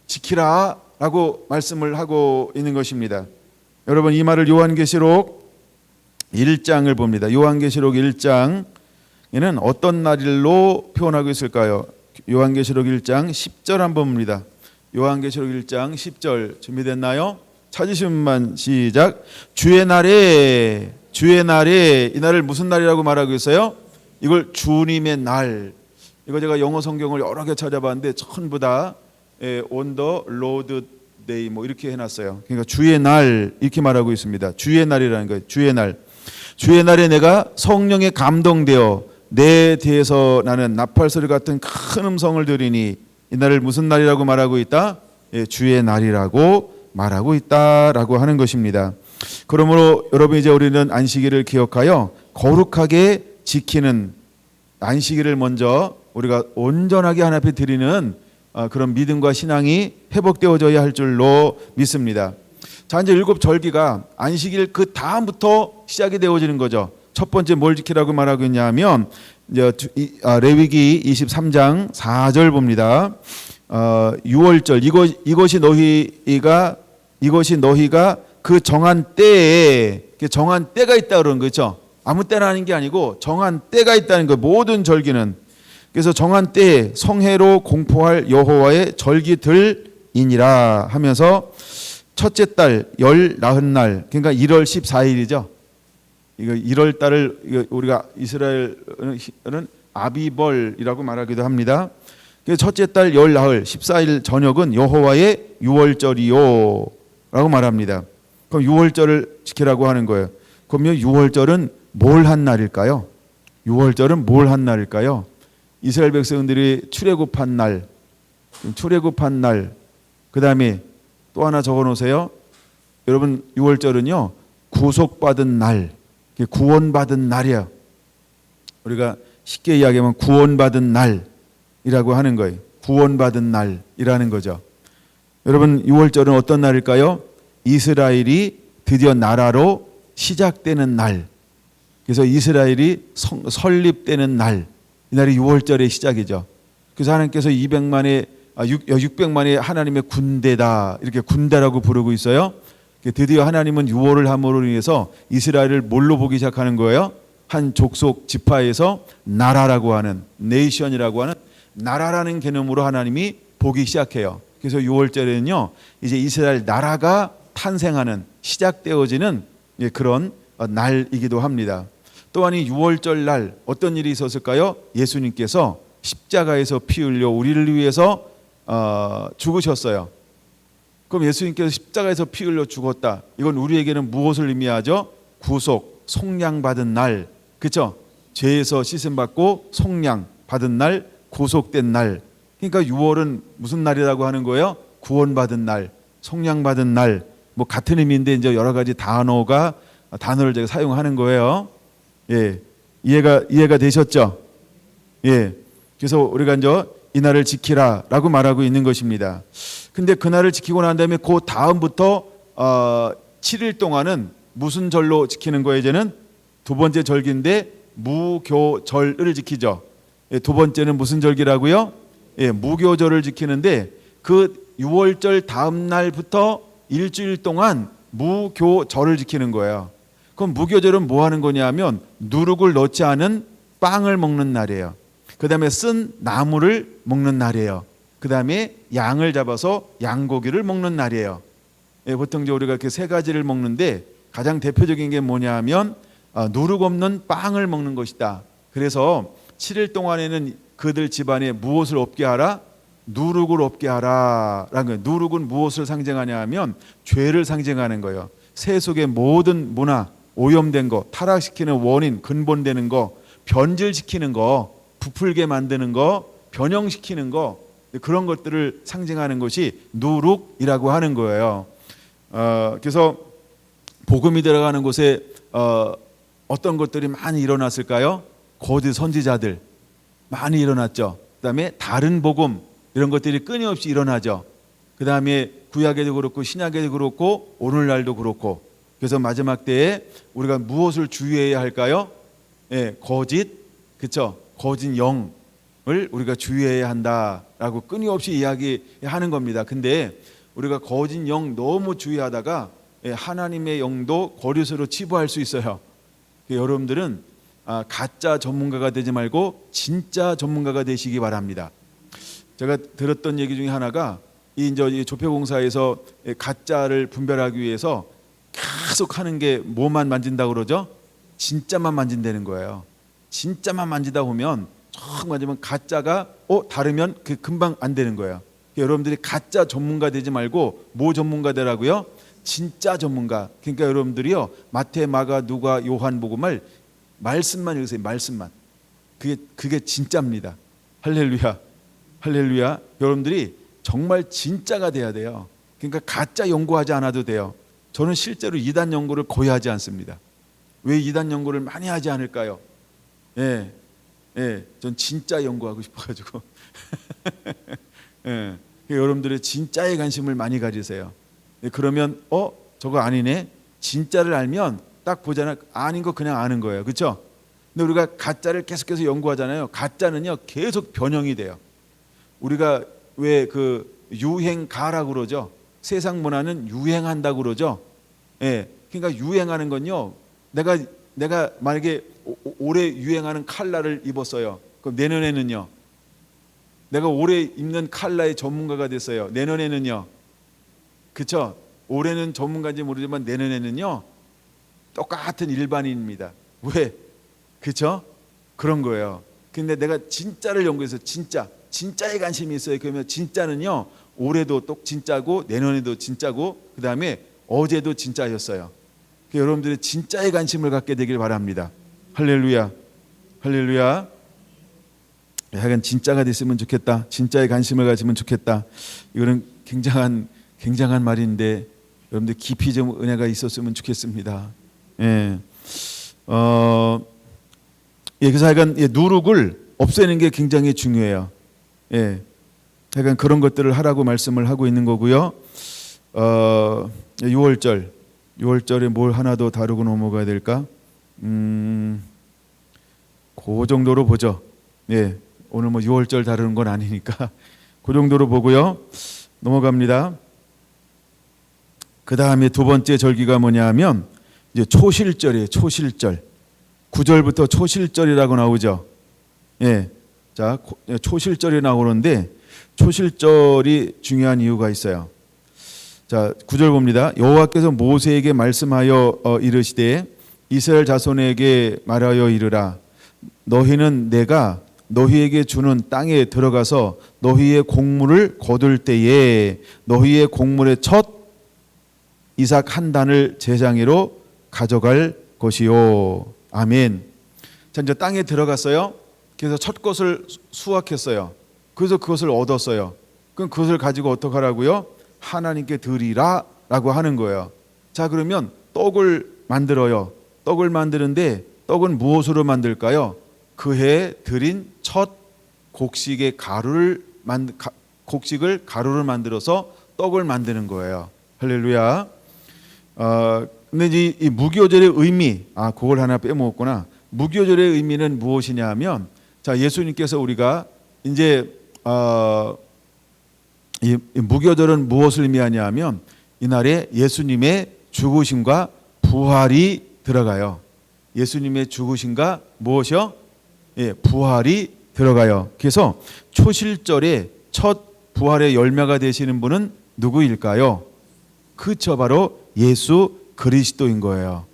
지키라 라고 말씀을 하고 있는 것입니다. 여러분, 이 말을 요한계시록 1장을 봅니다. 요한계시록 1장에는 어떤 날일로 표현하고 있을까요? 요한계시록 1장 10절 한번 봅니다. 요한계시록 1장 10절 준비됐나요? 찾으신 분만 시작. 주의 날에 이 날을 무슨 날이라고 말하고 있어요? 이걸 주님의 날. 이거 제가 영어 성경을 여러 개 찾아봤는데 전부 다 on the Lord day 뭐 이렇게 해놨어요. 그러니까 주의 날 이렇게 말하고 있습니다. 주의 날이라는 거예요. 주의 날. 주의 날에 내가 성령에 감동되어 내 뒤에서 나는 나팔소리 같은 큰 음성을 들으니 이 날을 무슨 날이라고 말하고 있다? 예, 주의 날이라고 말하고 있다라고 하는 것입니다. 그러므로 여러분 이제 우리는 안식일을 기억하여 거룩하게 지키는 안식일을 먼저 우리가 온전하게 하나님 앞에 드리는 그런 믿음과 신앙이 회복되어져야 할 줄로 믿습니다. 자, 이제 7절기가 안식일 그 다음부터 시작이 되어지는 거죠. 첫 번째 뭘 지키라고 말하고 있냐면 레위기 23장 4절 봅니다. 6월절 이것이 너희가 그 정한 때에 정한 때가 있다 그러는 거죠. 아무 때나 하는 게 아니고 정한 때가 있다는 거. 모든 절기는 그래서 정한 때에 성회로 공포할 여호와의 절기들이니라 하면서 첫째 달 열 나흔 날 그러니까 1월 14일이죠. 이거 1월 달을 우리가 이스라엘은 아비벌이라고 말하기도 합니다. 첫째 달 열 나흘 14일 저녁은 여호와의 유월절이요 라고 말합니다. 그럼 유월절을 지키라고 하는 거예요. 그러면 유월절은 뭘 한 날일까요? 유월절은 뭘 한 날일까요? 이스라엘 백성들이 출애굽한 날, 그 다음에 또 하나 적어 놓으세요. 여러분 유월절은요 구속받은 날, 구원받은 날이에요. 우리가 쉽게 이야기하면 구원받은 날이라고 하는 거예요. 구원받은 날이라는 거죠. 여러분 유월절은 어떤 날일까요? 이스라엘이 드디어 나라로 시작되는 날. 그래서 이스라엘이 설립되는 날. 이 날이 유월절의 시작이죠. 그래서 하나님께서 600만의 하나님의 군대다. 이렇게 군대라고 부르고 있어요. 드디어 하나님은 유월을 함으로 인해서 이스라엘을 뭘로 보기 시작하는 거예요? 한 족속 지파에서 나라라고 하는 네이션이라고 하는 나라라는 개념으로 하나님이 보기 시작해요. 그래서 유월절에는요 이제 이스라엘 나라가 탄생하는 시작되어지는 그런 날이기도 합니다. 또한 이 유월절 날 어떤 일이 있었을까요? 예수님께서 십자가에서 피 흘려 우리를 위해서 죽으셨어요. 그럼 예수님께서 십자가에서 피 흘려 죽었다. 이건 우리에게는 무엇을 의미하죠? 구속, 속량 받은 날. 그렇죠? 죄에서 씻음 받고 속량 받은 날, 구속된 날. 그러니까 유월은 무슨 날이라고 하는 거예요? 구원받은 날, 속량 받은 날. 뭐 같은 의미인데 이제 여러 가지 단어를 제가 사용하는 거예요. 예. 이해가 되셨죠? 예. 그래서 우리가 이제 이 날을 지키라라고 말하고 있는 것입니다. 근데 그 날을 지키고 난 다음에 그 다음부터 7일 동안은 무슨 절로 지키는 거예요? 이제는 두 번째 절기인데 무교절을 지키죠. 예, 두 번째는 무슨 절기라고요? 예, 무교절을 지키는데 그 6월절 다음 날부터 일주일 동안 무교절을 지키는 거예요. 그럼 무교절은 뭐 하는 거냐면 누룩을 넣지 않은 빵을 먹는 날이에요. 그 다음에 쓴 나물을 먹는 날이에요. 그 다음에 양을 잡아서 양고기를 먹는 날이에요. 예, 보통 이제 우리가 이렇게 세 가지를 먹는데 가장 대표적인 게 뭐냐 하면 누룩 없는 빵을 먹는 것이다. 그래서 7일 동안에는 그들 집안에 무엇을 없게 하라? 누룩을 없게 하라. 라는 거예요. 누룩은 무엇을 상징하냐 하면 죄를 상징하는 거예요. 세속의 모든 문화, 오염된 거, 타락시키는 원인, 근본되는 거, 변질시키는 거, 부풀게 만드는 거, 변형시키는 거, 그런 것들을 상징하는 것이 누룩이라고 하는 거예요. 그래서 복음이 들어가는 곳에 어떤 것들이 많이 일어났을까요? 거짓 선지자들 많이 일어났죠. 그다음에 다른 복음 이런 것들이 끊임없이 일어나죠. 그다음에 구약에도 그렇고 신약에도 그렇고 오늘날도 그렇고. 그래서 마지막 때에 우리가 무엇을 주의해야 할까요? 예, 거짓, 그렇죠? 거짓 영을 우리가 주의해야 한다라고 끊임없이 이야기하는 겁니다. 근데 우리가 거짓 영 너무 주의하다가 하나님의 영도 거짓으로 치부할 수 있어요. 여러분들은 가짜 전문가가 되지 말고 진짜 전문가가 되시기 바랍니다. 제가 들었던 얘기 중에 하나가 이 조폐공사에서 가짜를 분별하기 위해서 계속 하는 게 뭐만 만진다고 그러죠? 진짜만 만진다는 거예요. 진짜만 만지다 보면 쭉 만지면 가짜가 다르면 그 금방 안 되는 거예요. 여러분들이 가짜 전문가 되지 말고 뭐 전문가 되라고요? 진짜 전문가. 그러니까 여러분들이요, 마태, 마가, 누가, 요한복음을 말씀만 읽으세요. 말씀만. 그게 진짜입니다. 할렐루야. 할렐루야. 여러분들이 정말 진짜가 돼야 돼요. 그러니까 가짜 연구하지 않아도 돼요. 저는 실제로 이단 연구를 거의 하지 않습니다. 왜 이단 연구를 많이 하지 않을까요? 전 진짜 연구하고 싶어가지고. 여러분들의 진짜에 관심을 많이 가지세요. 그러면 저거 아니네. 진짜를 알면 딱 보잖아요. 아닌 거 그냥 아는 거예요. 그렇죠? 근데 우리가 가짜를 계속해서 연구하잖아요. 가짜는요 계속 변형이 돼요. 우리가 왜 그 유행가라고 그러죠. 세상 문화는 유행한다고 그러죠. 그러니까 유행하는 건요. 내가 만약에 올해 유행하는 컬러를 입었어요. 그럼 내년에는요. 내가 올해 입는 컬러의 전문가가 됐어요. 내년에는요. 그렇죠? 올해는 전문가인지 모르지만 내년에는요. 똑같은 일반인입니다. 왜? 그렇죠? 그런 거예요. 근데 내가 진짜를 연구해서 진짜에 관심이 있어요. 그러면 진짜는요. 올해도 또 진짜고 내년에도 진짜고 그다음에 어제도 진짜였어요. 여러분들이 진짜에 관심을 갖게 되길 바랍니다. 할렐루야. 할렐루야. 하여간 진짜가 됐으면 좋겠다. 진짜에 관심을 가지면 좋겠다. 이거는 굉장한 말인데 여러분들 깊이 좀 은혜가 있었으면 좋겠습니다. 그래서 하여간 누룩을 없애는 게 굉장히 중요해요. 하여간 그런 것들을 하라고 말씀을 하고 있는 거고요. 6월절에 뭘 하나 더 다루고 넘어가야 될까? 그 정도로 보죠. 오늘 뭐 6월절 다루는 건 아니니까 그 정도로 보고요. 넘어갑니다. 그 다음에 두 번째 절기가 뭐냐 하면 이제 초실절이에요. 초실절. 9절부터 초실절이라고 나오죠. 자, 초실절이 나오는데 초실절이 중요한 이유가 있어요. 자, 9절 봅니다. 여호와께서 모세에게 말씀하여 이르시되 이스라엘 자손에게 말하여 이르라. 너희는 내가 너희에게 주는 땅에 들어가서 너희의 곡물을 거둘 때에 너희의 곡물의 첫 이삭 한 단을 제장으로 가져갈 것이요. 아멘. 자, 이제 땅에 들어갔어요. 그래서 첫 것을 수확했어요. 그래서 그것을 얻었어요. 그럼 그것을 가지고 어떻게 하라고요? 하나님께 드리라 라고 하는 거예요. 자, 그러면 떡을 만들어요. 떡을 만드는데 떡은 무엇으로 만들까요? 그 해에 드린 첫 곡식의 곡식을 가루를 만들어서 떡을 만드는 거예요. 할렐루야. 근데 이 무교절의 의미, 그걸 하나 빼먹었구나. 무교절의 의미는 무엇이냐 하면, 자, 예수님께서 우리가 이제 이 무교절은 무엇을 의미하냐 하면 이날에 예수님의 죽으심과 부활이 들어가요. 예수님의 죽으심과 무엇이요? 부활이 들어가요. 그래서 초실절에 첫 부활의 열매가 되시는 분은 누구일까요? 그쵸, 바로 예수 그리스도인 거예요.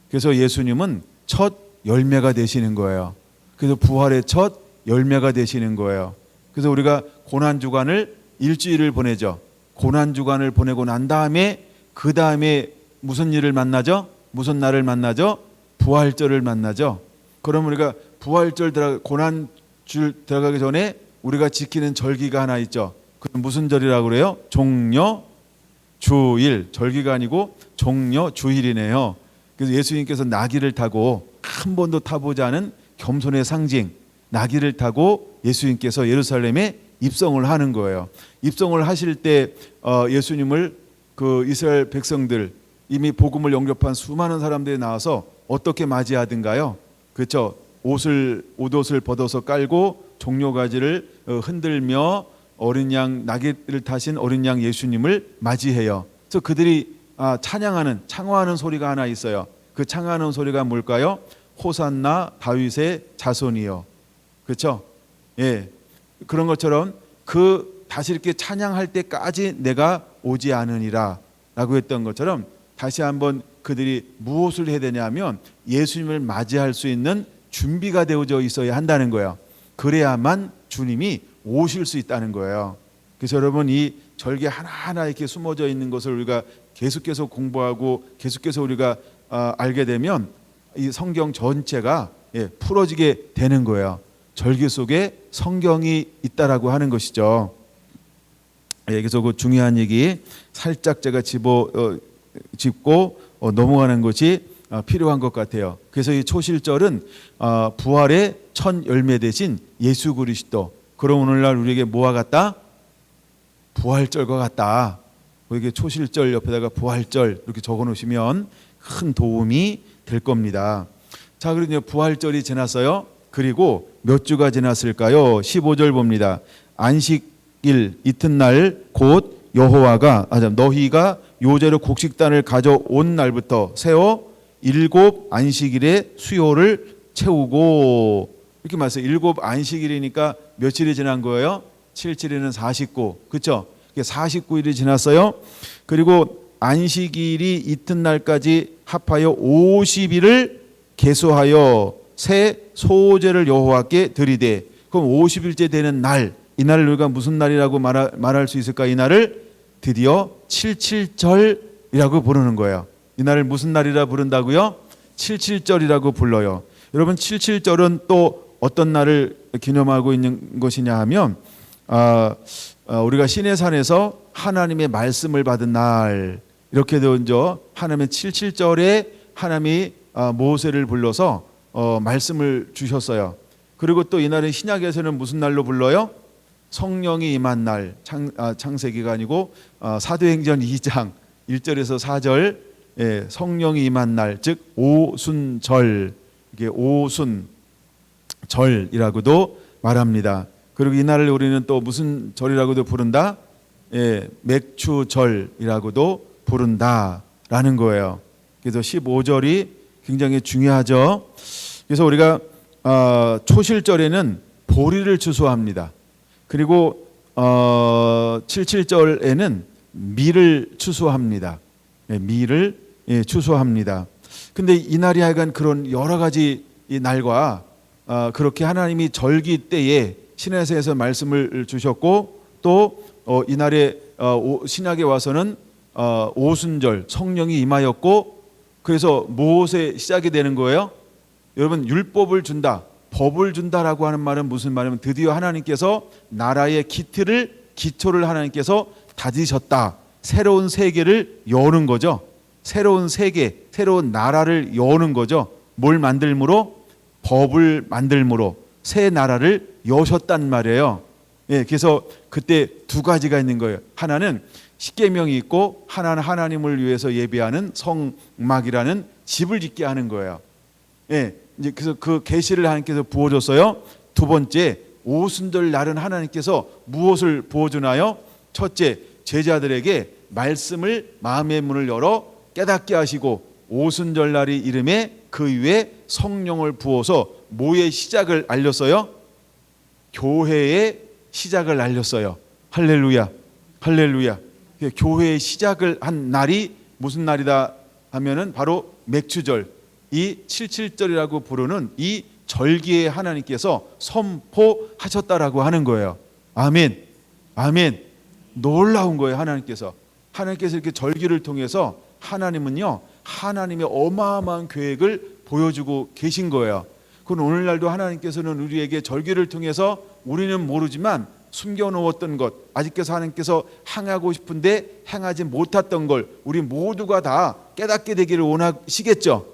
그래서 예수님은 첫 열매가 되시는 거예요. 그래서 부활의 첫 열매가 되시는 거예요. 그래서 우리가 고난주간을 일주일을 보내죠. 고난주간을 보내고 난 다음에 그 다음에 무슨 일을 만나죠? 무슨 날을 만나죠? 부활절을 만나죠. 그럼 우리가 부활절 고난줄 들어가기 전에 우리가 지키는 절기가 하나 있죠. 그건 무슨 절이라고 그래요? 종려주일. 절기가 아니고 종려주일이네요. 그래서 예수님께서 나귀를 타고 한 번도 타보지 않은 겸손의 상징 나귀를 타고 예수님께서 예루살렘에 입성을 하는 거예요. 입성을 하실 때 예수님을 그 이스라엘 백성들 이미 복음을 영접한 수많은 사람들이 나와서 어떻게 맞이하든가요? 그렇죠. 옷옷을 벗어서 깔고 종려가지를 흔들며 어린 양 나귀를 타신 어린 양 예수님을 맞이해요. 그래서 그들이 창화하는 소리가 하나 있어요. 그 창화하는 소리가 뭘까요? 호산나 다윗의 자손이요. 그렇죠? 그런 것처럼 다시 이렇게 찬양할 때까지 내가 오지 않으니라 라고 했던 것처럼 다시 한번 그들이 무엇을 해야 되냐면 예수님을 맞이할 수 있는 준비가 되어져 있어야 한다는 거예요. 그래야만 주님이 오실 수 있다는 거예요. 그래서 여러분 이 절기 하나하나 이렇게 숨어져 있는 것을 우리가 계속해서 공부하고 계속해서 우리가 알게 되면 이 성경 전체가 풀어지게 되는 거예요. 절기 속에 성경이 있다라고 하는 것이죠. 그래서 그 중요한 얘기 살짝 제가 짚고 넘어가는 것이 필요한 것 같아요. 그래서 이 초실절은 부활의 첫 열매 되신 예수 그리스도. 그럼 오늘날 우리에게 뭐와 같다? 부활절과 같다. 이게 초실절 옆에다가 부활절 이렇게 적어 놓으시면 큰 도움이 될 겁니다. 자, 그리고 부활절이 지났어요. 그리고 몇 주가 지났을까요? 15절 봅니다. 안식일 이튿날 곧 여호와가 너희가 요제로 곡식단을 가져온 날부터 세워 7 안식일의 수요를 채우고, 이렇게 말해서 7 안식일이니까 며칠이 지난 거예요? 7일에는 49, 그렇죠? 49일이 지났어요. 그리고 안식일이 이튿날까지 합하여 50일을 계수하여 새 소제를 여호와께 드리되, 그럼 50일째 되는 날, 이 날을 우리가 무슨 날이라고 말할 수 있을까? 이 날을 드디어 칠칠절이라고 부르는 거예요. 이 날을 무슨 날이라 부른다고요? 칠칠절이라고 불러요. 여러분, 칠칠절은 또 어떤 날을 기념하고 있는 것이냐 하면 우리가 시내산에서 하나님의 말씀을 받은 날, 이렇게 되죠. 하나님의 칠칠절에 하나님이 모세를 불러서 말씀을 주셨어요. 그리고 또 이 날은 신약에서는 무슨 날로 불러요? 성령이 임한 날, 창세기가 아니고 사도행전 2장 1절에서 4절, 성령이 임한 날, 즉 오순절, 이게 오순절이라고도 말합니다. 그리고 이 날을 우리는 또 무슨 절이라고도 부른다? 맥추절이라고도 부른다라는 거예요. 그래서 15절이 굉장히 중요하죠. 그래서 우리가 초실절에는 보리를 추수합니다. 그리고 77절에는 밀을 추수합니다. 밀을 추수합니다. 근데 이 날이 하여간 그런 여러 가지 이 날과 그렇게 하나님이 절기 때에 시내에서 말씀을 주셨고, 또 이 날에 신약에 와서는 오순절 성령이 임하였고, 그래서 무엇에 시작이 되는 거예요? 여러분, 율법을 준다, 법을 준다라고 하는 말은 무슨 말이냐면 드디어 하나님께서 나라의 기초를 하나님께서 다지셨다. 새로운 세계를 여는 거죠. 새로운 세계, 새로운 나라를 여는 거죠. 뭘 만들므로? 법을 만들므로 새 나라를 여셨단 말이에요. 그래서 그때 두 가지가 있는 거예요. 하나는 십계명이 있고, 하나는 하나님을 위해서 예배하는 성막이라는 집을 짓게 하는 거예요. 이제 그래서 그 계시를 하나님께서 부어줬어요. 두 번째, 오순절 날은 하나님께서 무엇을 부어주나요? 첫째, 제자들에게 말씀을, 마음의 문을 열어 깨닫게 하시고, 오순절 날이 이름에 그 위에 성령을 부어서 뭐의 시작을 알렸어요? 교회의 시작을 알렸어요. 할렐루야, 할렐루야. 교회의 시작을 한 날이 무슨 날이다 하면은 바로 맥추절, 이 칠칠절이라고 부르는 이 절기에 하나님께서 선포하셨다라고 하는 거예요. 아멘, 아멘. 놀라운 거예요. 하나님께서 이렇게 절기를 통해서 하나님은요, 하나님의 어마어마한 계획을 보여주고 계신 거예요. 그건 오늘날도 하나님께서는 우리에게 절기를 통해서 우리는 모르지만 숨겨놓았던 것, 아직까지 하나님께서 행하고 싶은데 행하지 못했던 걸 우리 모두가 다 깨닫게 되기를 원하시겠죠.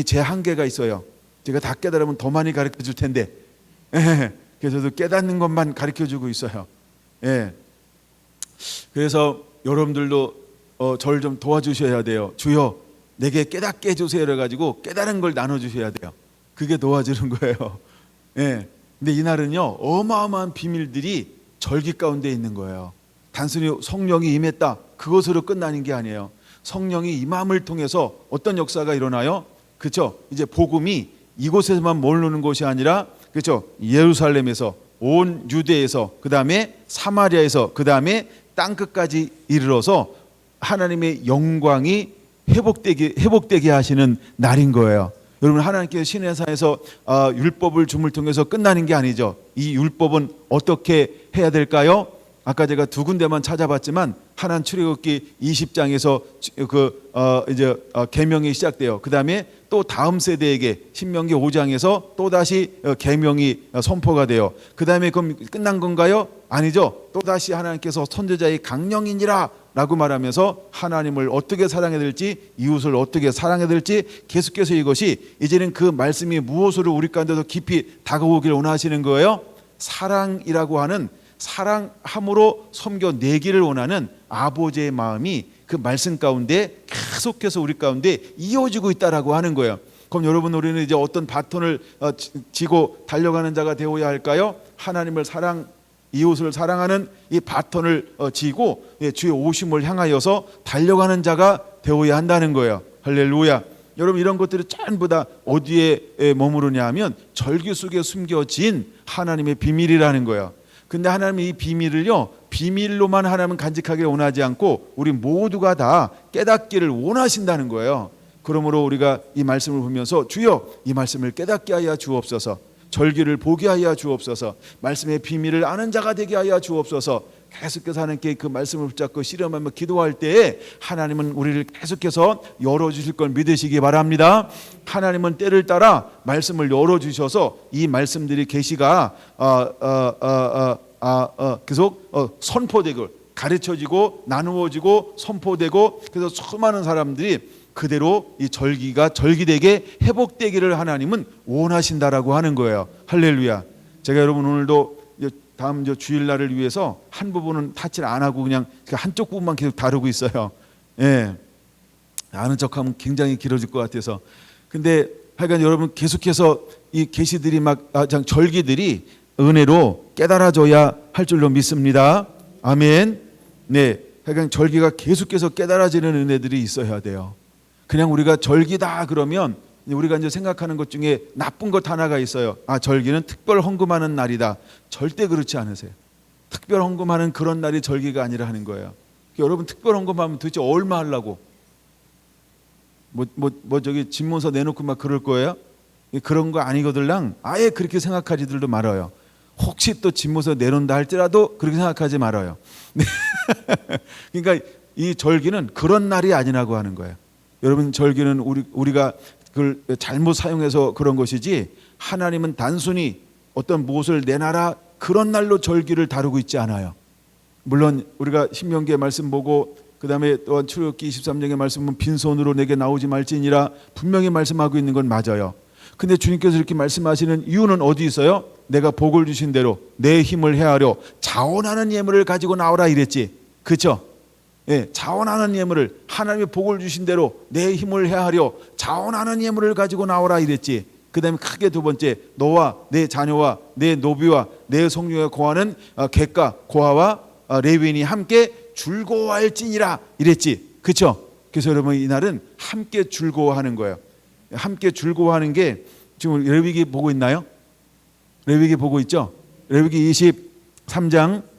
제 한계가 있어요. 제가 다 깨달으면 더 많이 가르쳐 줄 텐데, 그래서 저도 깨닫는 것만 가르쳐 주고 있어요. 그래서 여러분들도 저를 좀 도와주셔야 돼요. 주여, 내게 깨닫게 해주세요. 그래가지고 깨달은 걸 나눠주셔야 돼요. 그게 도와주는 거예요. 근데 이날은요, 어마어마한 비밀들이 절기 가운데 있는 거예요. 단순히 성령이 임했다, 그것으로 끝나는 게 아니에요. 성령이 임함을 통해서 어떤 역사가 일어나요? 그렇죠? 이제 복음이 이곳에서만 머무르는 것이 아니라, 그렇죠? 예루살렘에서, 온 유대에서, 그 다음에 사마리아에서, 그 다음에 땅 끝까지 이르러서 하나님의 영광이 회복되게 하시는 날인 거예요. 여러분, 하나님께서 시내산에서 율법을 줌을 통해서 끝나는 게 아니죠. 이 율법은 어떻게 해야 될까요? 아까 제가 두 군데만 찾아봤지만 하나님 출애굽기 20장에서 이제 계명이 시작돼요. 그 다음에 또 다음 세대에게 신명기 5장에서 또 다시 계명이 선포가 돼요. 그 다음에 그럼 끝난 건가요? 아니죠. 또 다시 하나님께서 선지자의 강령이니라라고 말하면서 하나님을 어떻게 사랑해야 될지, 이웃을 어떻게 사랑해야 될지 계속해서 이것이 이제는 그 말씀이 무엇으로 우리 가운데도 깊이 다가오길 원하시는 거예요. 사랑이라고 하는, 사랑함으로 섬겨내기를 원하는 아버지의 마음이 그 말씀 가운데 계속해서 우리 가운데 이어지고 있다라고 하는 거예요. 그럼 여러분, 우리는 이제 어떤 바톤을 지고 달려가는 자가 되어야 할까요? 하나님을 이웃을 사랑하는 이 바톤을 지고 주의 오심을 향하여서 달려가는 자가 되어야 한다는 거예요. 할렐루야. 여러분, 이런 것들이 전부 다 어디에 머무르냐 하면 절기 속에 숨겨진 하나님의 비밀이라는 거예요. 근데 하나님이 이 비밀을요, 비밀로만 하나님은 간직하기를 원하지 않고 우리 모두가 다 깨닫기를 원하신다는 거예요. 그러므로 우리가 이 말씀을 보면서 주여, 이 말씀을 깨닫게 하여 주옵소서, 절기를 보게 하여 주옵소서, 말씀의 비밀을 아는 자가 되게 하여 주옵소서, 계속해서 하나님께 그 말씀을 붙잡고 씨름하며 기도할 때에 하나님은 우리를 계속해서 열어주실 걸 믿으시기 바랍니다. 하나님은 때를 따라 말씀을 열어주셔서 이 말씀들이 계시가 계속 선포되고 가르쳐지고 나누어지고 선포되고, 그래서 수많은 사람들이 그대로 이 절기가 절기되게 회복되기를 하나님은 원하신다라고 하는 거예요. 할렐루야. 제가 여러분 오늘도 다음 주일날을 위해서 한 부분은 타치를 안 하고 그냥 한쪽 부분만 계속 다루고 있어요. 예, 아는 척하면 굉장히 길어질 것 같아서. 근데 하여간 여러분 계속해서 이 계시들이 절기들이 은혜로 깨달아져야 할 줄로 믿습니다. 아멘. 네, 하여간 절기가 계속해서 깨달아지는 은혜들이 있어야 돼요. 그냥 우리가 절기다 그러면 우리가 이제 생각하는 것 중에 나쁜 것 하나가 있어요. 절기는 특별 헌금하는 날이다. 절대 그렇지 않으세요. 특별 헌금하는 그런 날이 절기가 아니라 하는 거예요. 여러분, 특별 헌금하면 도대체 얼마 하려고? 저기 집문서 내놓고 막 그럴 거예요? 그런 거 아니거들랑 아예 그렇게 생각하지들도 말아요. 혹시 또 집문서 내놓는다 할지라도 그렇게 생각하지 말아요. 그러니까 이 절기는 그런 날이 아니라고 하는 거예요. 여러분, 절기는 우리가 그걸 잘못 사용해서 그런 것이지, 하나님은 단순히 어떤 무엇을 내놔라 그런 날로 절기를 다루고 있지 않아요. 물론 우리가 신명기의 말씀 보고 그 다음에 또한 출애굽기 23장의 말씀은 빈손으로 내게 나오지 말지니라 분명히 말씀하고 있는 건 맞아요. 근데 주님께서 이렇게 말씀하시는 이유는 어디 있어요? 내가 복을 주신 대로 내 힘을 헤아려 자원하는 예물을 가지고 나오라 이랬지. 그렇죠? 예, 자원하는 예물을, 하나님의 복을 주신 대로 내 힘을 헤아려 자원하는 예물을 가지고 나오라 이랬지. 그 다음에 크게 두 번째, 너와 내 자녀와 내 노비와 내 성류에 거하는 객과 고아와 레위인이 함께 즐거워할지니라 이랬지. 그렇죠? 그래서 여러분, 이날은 함께 즐거워하는 거예요. 함께 즐거워하는 게, 지금 레위기 보고 있나요? 레위기 보고 있죠? 레위기 23장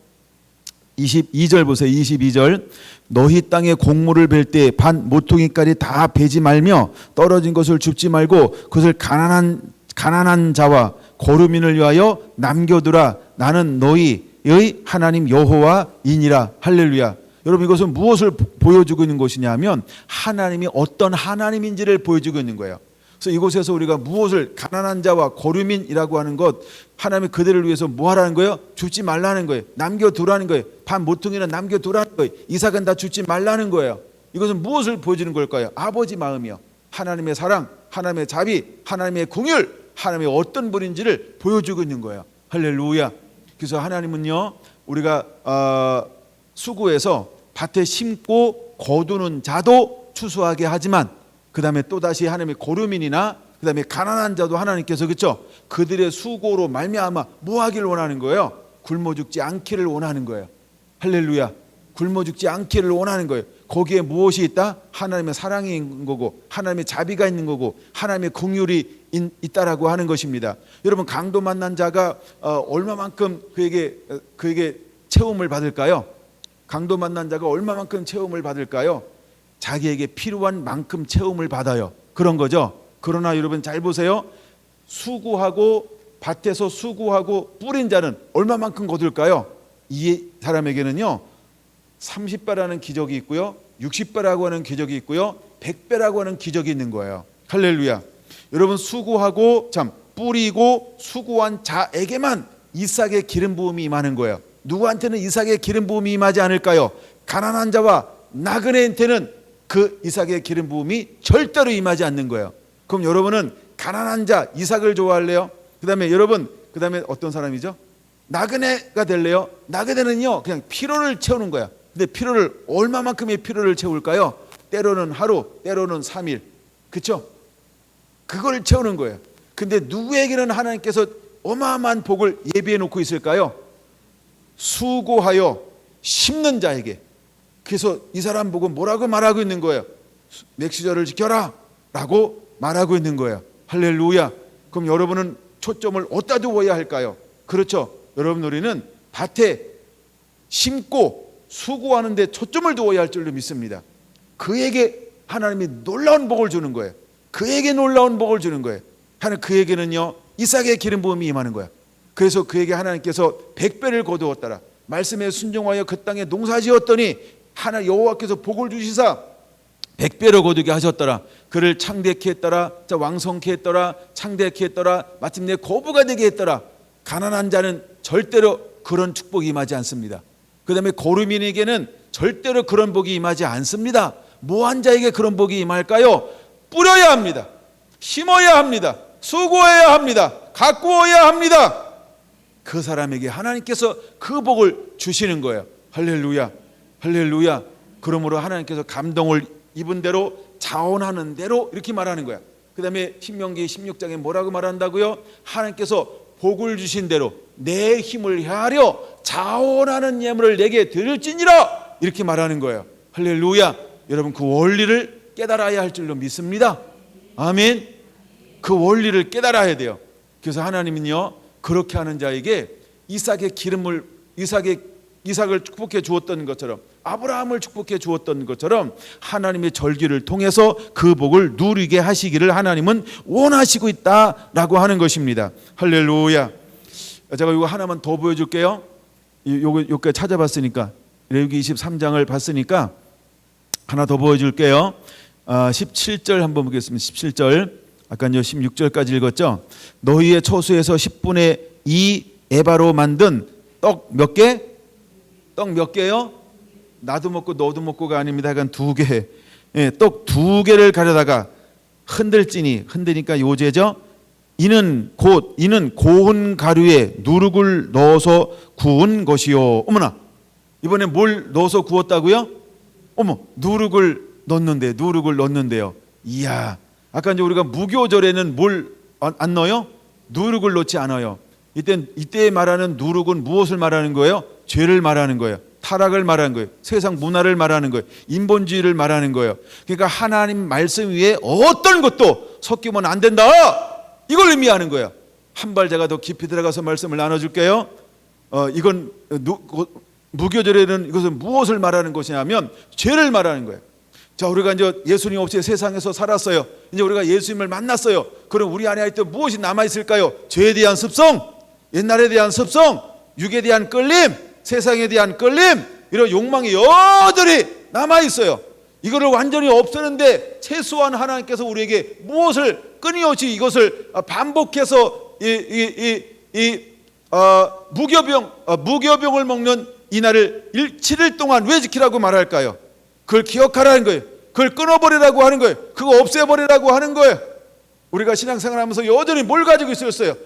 22절 보세요. 22절. 너희 땅에 곡물을 벨 때 반 모퉁이까지 다 베지 말며 떨어진 것을 줍지 말고 그것을 가난한 자와 거류민을 위하여 남겨두라. 나는 너희의 하나님 여호와이니라. 할렐루야. 여러분, 이것은 무엇을 보여주고 있는 것이냐 하면 하나님이 어떤 하나님인지를 보여주고 있는 거예요. 그래서 이곳에서 우리가 무엇을, 가난한 자와 거류민이라고 하는 것, 하나님이 그들을 위해서 뭐 하라는 거예요? 주지 말라는 거예요. 남겨두라는 거예요. 반 모퉁이는 남겨두라는 거예요. 이삭은 다 주지 말라는 거예요. 이것은 무엇을 보여주는 걸까요? 아버지 마음이요. 하나님의 사랑, 하나님의 자비, 하나님의 긍휼, 하나님의 어떤 분인지를 보여주고 있는 거예요. 할렐루야. 그래서 하나님은요, 우리가 수고해서 밭에 심고 거두는 자도 추수하게 하지만, 그 다음에 또다시 하나님의 고류민이나 그 다음에 가난한 자도 하나님께서, 그렇죠, 그들의 수고로 말미암아 뭐 하기를 원하는 거예요? 굶어 죽지 않기를 원하는 거예요. 할렐루야. 굶어 죽지 않기를 원하는 거예요. 거기에 무엇이 있다? 하나님의 사랑이 있는 거고, 하나님의 자비가 있는 거고, 하나님의 긍휼이 있다라고 하는 것입니다. 여러분, 강도 만난 자가 얼마만큼 그에게 체험을 받을까요? 강도 만난 자가 얼마만큼 체험을 받을까요? 자기에게 필요한 만큼 체험을 받아요. 그런 거죠. 그러나 여러분 잘 보세요. 수고하고 밭에서 수고하고 뿌린 자는 얼마만큼 거둘까요? 이 사람에게는요, 30배라는 기적이 있고요, 60배라고 하는 기적이 있고요, 100배라고 하는 기적이 있는 거예요. 할렐루야. 여러분, 수고하고 뿌리고 수고한 자에게만 이삭의 기름 부음이 임하는 거예요. 누구한테는 이삭의 기름 부음이 임하지 않을까요? 가난한 자와 나그네한테는 그 이삭의 기름 부음이 절대로 임하지 않는 거예요. 그럼 여러분은 가난한 자 이삭을 좋아할래요? 그다음에 여러분, 그다음에 어떤 사람이죠? 나그네가 될래요? 나그네는요, 그냥 피로를 채우는 거야. 근데 피로를 얼마만큼의 피로를 채울까요? 때로는 하루, 때로는 3일. 그렇죠? 그걸 채우는 거예요. 근데 누구에게는 하나님께서 어마어마한 복을 예비해 놓고 있을까요? 수고하여 심는 자에게. 그래서 이 사람 보고 뭐라고 말하고 있는 거예요? 맥시절을 지켜라 라고 말하고 있는 거예요. 할렐루야. 그럼 여러분은 초점을 어디다 두어야 할까요? 그렇죠. 여러분, 우리는 밭에 심고 수고하는데 초점을 두어야 할 줄로 믿습니다. 그에게 하나님이 놀라운 복을 주는 거예요. 그에게 놀라운 복을 주는 거예요. 하나님, 그에게는요 이삭의 기름 부음이 임하는 거야. 그래서 그에게 하나님께서 100배를 거두었더라. 말씀에 순종하여 그 땅에 농사지었더니 하나 여호와께서 복을 주시사 100배로 거두게 하셨더라. 그를 창대케 했더라. 왕성케 했더라. 창대케 했더라. 마침내 거부가 되게 했더라. 가난한 자는 절대로 그런 축복이 임하지 않습니다. 그 다음에 거루민에게는 절대로 그런 복이 임하지 않습니다. 뭐한 자에게 그런 복이 임할까요? 뿌려야 합니다. 심어야 합니다. 수고해야 합니다. 가꾸어야 합니다. 그 사람에게 하나님께서 그 복을 주시는 거예요. 할렐루야. 할렐루야. 그러므로 하나님께서 감동을 입은 대로 자원하는 대로 이렇게 말하는 거야. 그 다음에 신명기 16장에 뭐라고 말한다고요? 하나님께서 복을 주신 대로 내 힘을 헤아려 자원하는 예물을 내게 드릴지니라 이렇게 말하는 거예요. 할렐루야. 여러분, 그 원리를 깨달아야 할 줄로 믿습니다. 아멘. 그 원리를 깨달아야 돼요. 그래서 하나님은요 그렇게 하는 자에게 이삭을 축복해 주었던 것처럼, 아브라함을 축복해 주었던 것처럼 하나님의 절기를 통해서 그 복을 누리게 하시기를 하나님은 원하시고 있다라고 하는 것입니다. 할렐루야. 제가 이거 하나만 더 보여줄게요. 요거 찾아봤으니까, 레위기 23장을 봤으니까 하나 더 보여줄게요. 17절 한번 보겠습니다. 17절. 아까 16절까지 읽었죠. 너희의 초수에서 10분의 2 에바로 만든 떡 몇 개? 떡 몇 개요? 나도 먹고 너도 먹고가 아닙니다. 약간 2개. 떡 2개를 가져다가 흔들지니, 흔드니까 요제죠. 이는 고운 가루에 누룩을 넣어서 구운 것이요. 어머나, 이번에 뭘 넣어서 구웠다고요? 어머, 누룩을 넣는데요. 이야, 아까 이제 우리가 무교절에는 뭘 안 넣어요? 누룩을 넣지 않아요. 이때 말하는 누룩은 무엇을 말하는 거예요? 죄를 말하는 거예요. 타락을 말하는 거예요. 세상 문화를 말하는 거예요. 인본주의를 말하는 거예요. 그러니까 하나님 말씀 위에 어떤 것도 섞이면 안 된다, 이걸 의미하는 거예요. 한 발 제가 더 깊이 들어가서 말씀을 나눠줄게요. 이건 무교절에는 이것은 무엇을 말하는 것이냐면 죄를 말하는 거예요. 자, 우리가 이제 예수님 없이 세상에서 살았어요. 이제 우리가 예수님을 만났어요. 그럼 우리 안에 있던 무엇이 남아 있을까요? 죄에 대한 습성, 옛날에 대한 습성, 육에 대한 끌림, 세상에 대한 끌림, 이런 욕망이 여전히 남아 있어요. 이거를 완전히 없애는데 최소한 하나님께서 우리에게 무엇을 끊임없이 이것을 반복해서 무교병을 먹는 이날을 7일 동안 왜 지키라고 말할까요? 그걸 기억하라는 거예요. 그걸 끊어버리라고 하는 거예요. 그거 없애버리라고 하는 거예요. 우리가 신앙생활하면서 여전히 뭘 가지고 있었어요?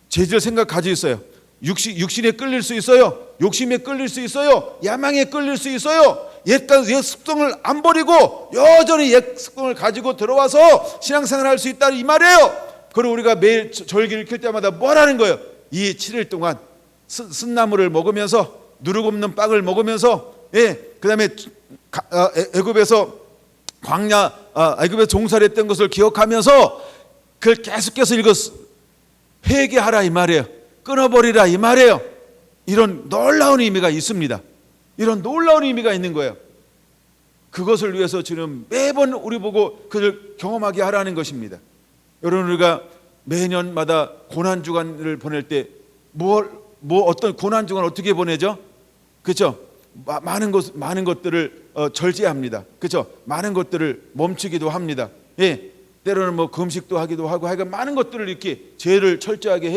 죄질 생각 가지고 있어요. 육신에 끌릴 수 있어요. 욕심에 끌릴 수 있어요. 야망에 끌릴 수 있어요. 옛 습성을 안 버리고 여전히 옛 습성을 가지고 들어와서 신앙생활을 할 수 있다, 이 말이에요. 그리고 우리가 매일 절기를 킬 때마다 뭐라는 거예요? 이 7일 동안 쓴나물을 먹으면서, 누룩 없는 빵을 먹으면서, 그 다음에 애굽에서 애굽에서 종살이했던 것을 기억하면서 그걸 계속해서 회개하라, 이 말이에요. 끊어버리라, 이 말이에요. 이런 놀라운 의미가 있습니다. 이런 놀라운 의미가 있는 거예요. 그것을 위해서 주는 매번 우리 보고 그를 경험하게 하라는 것입니다. 여러분, 우리가 매년마다 고난주간을 보낼 때 어떤 고난주간 어떻게 보내죠? 그렇죠? 많은 것들을 절제합니다. 그렇죠? 많은 것들을 멈추기도 합니다. 예, 때로는 뭐 금식도 하기도 하고 하여간 많은 것들을 이렇게 죄를 철저하게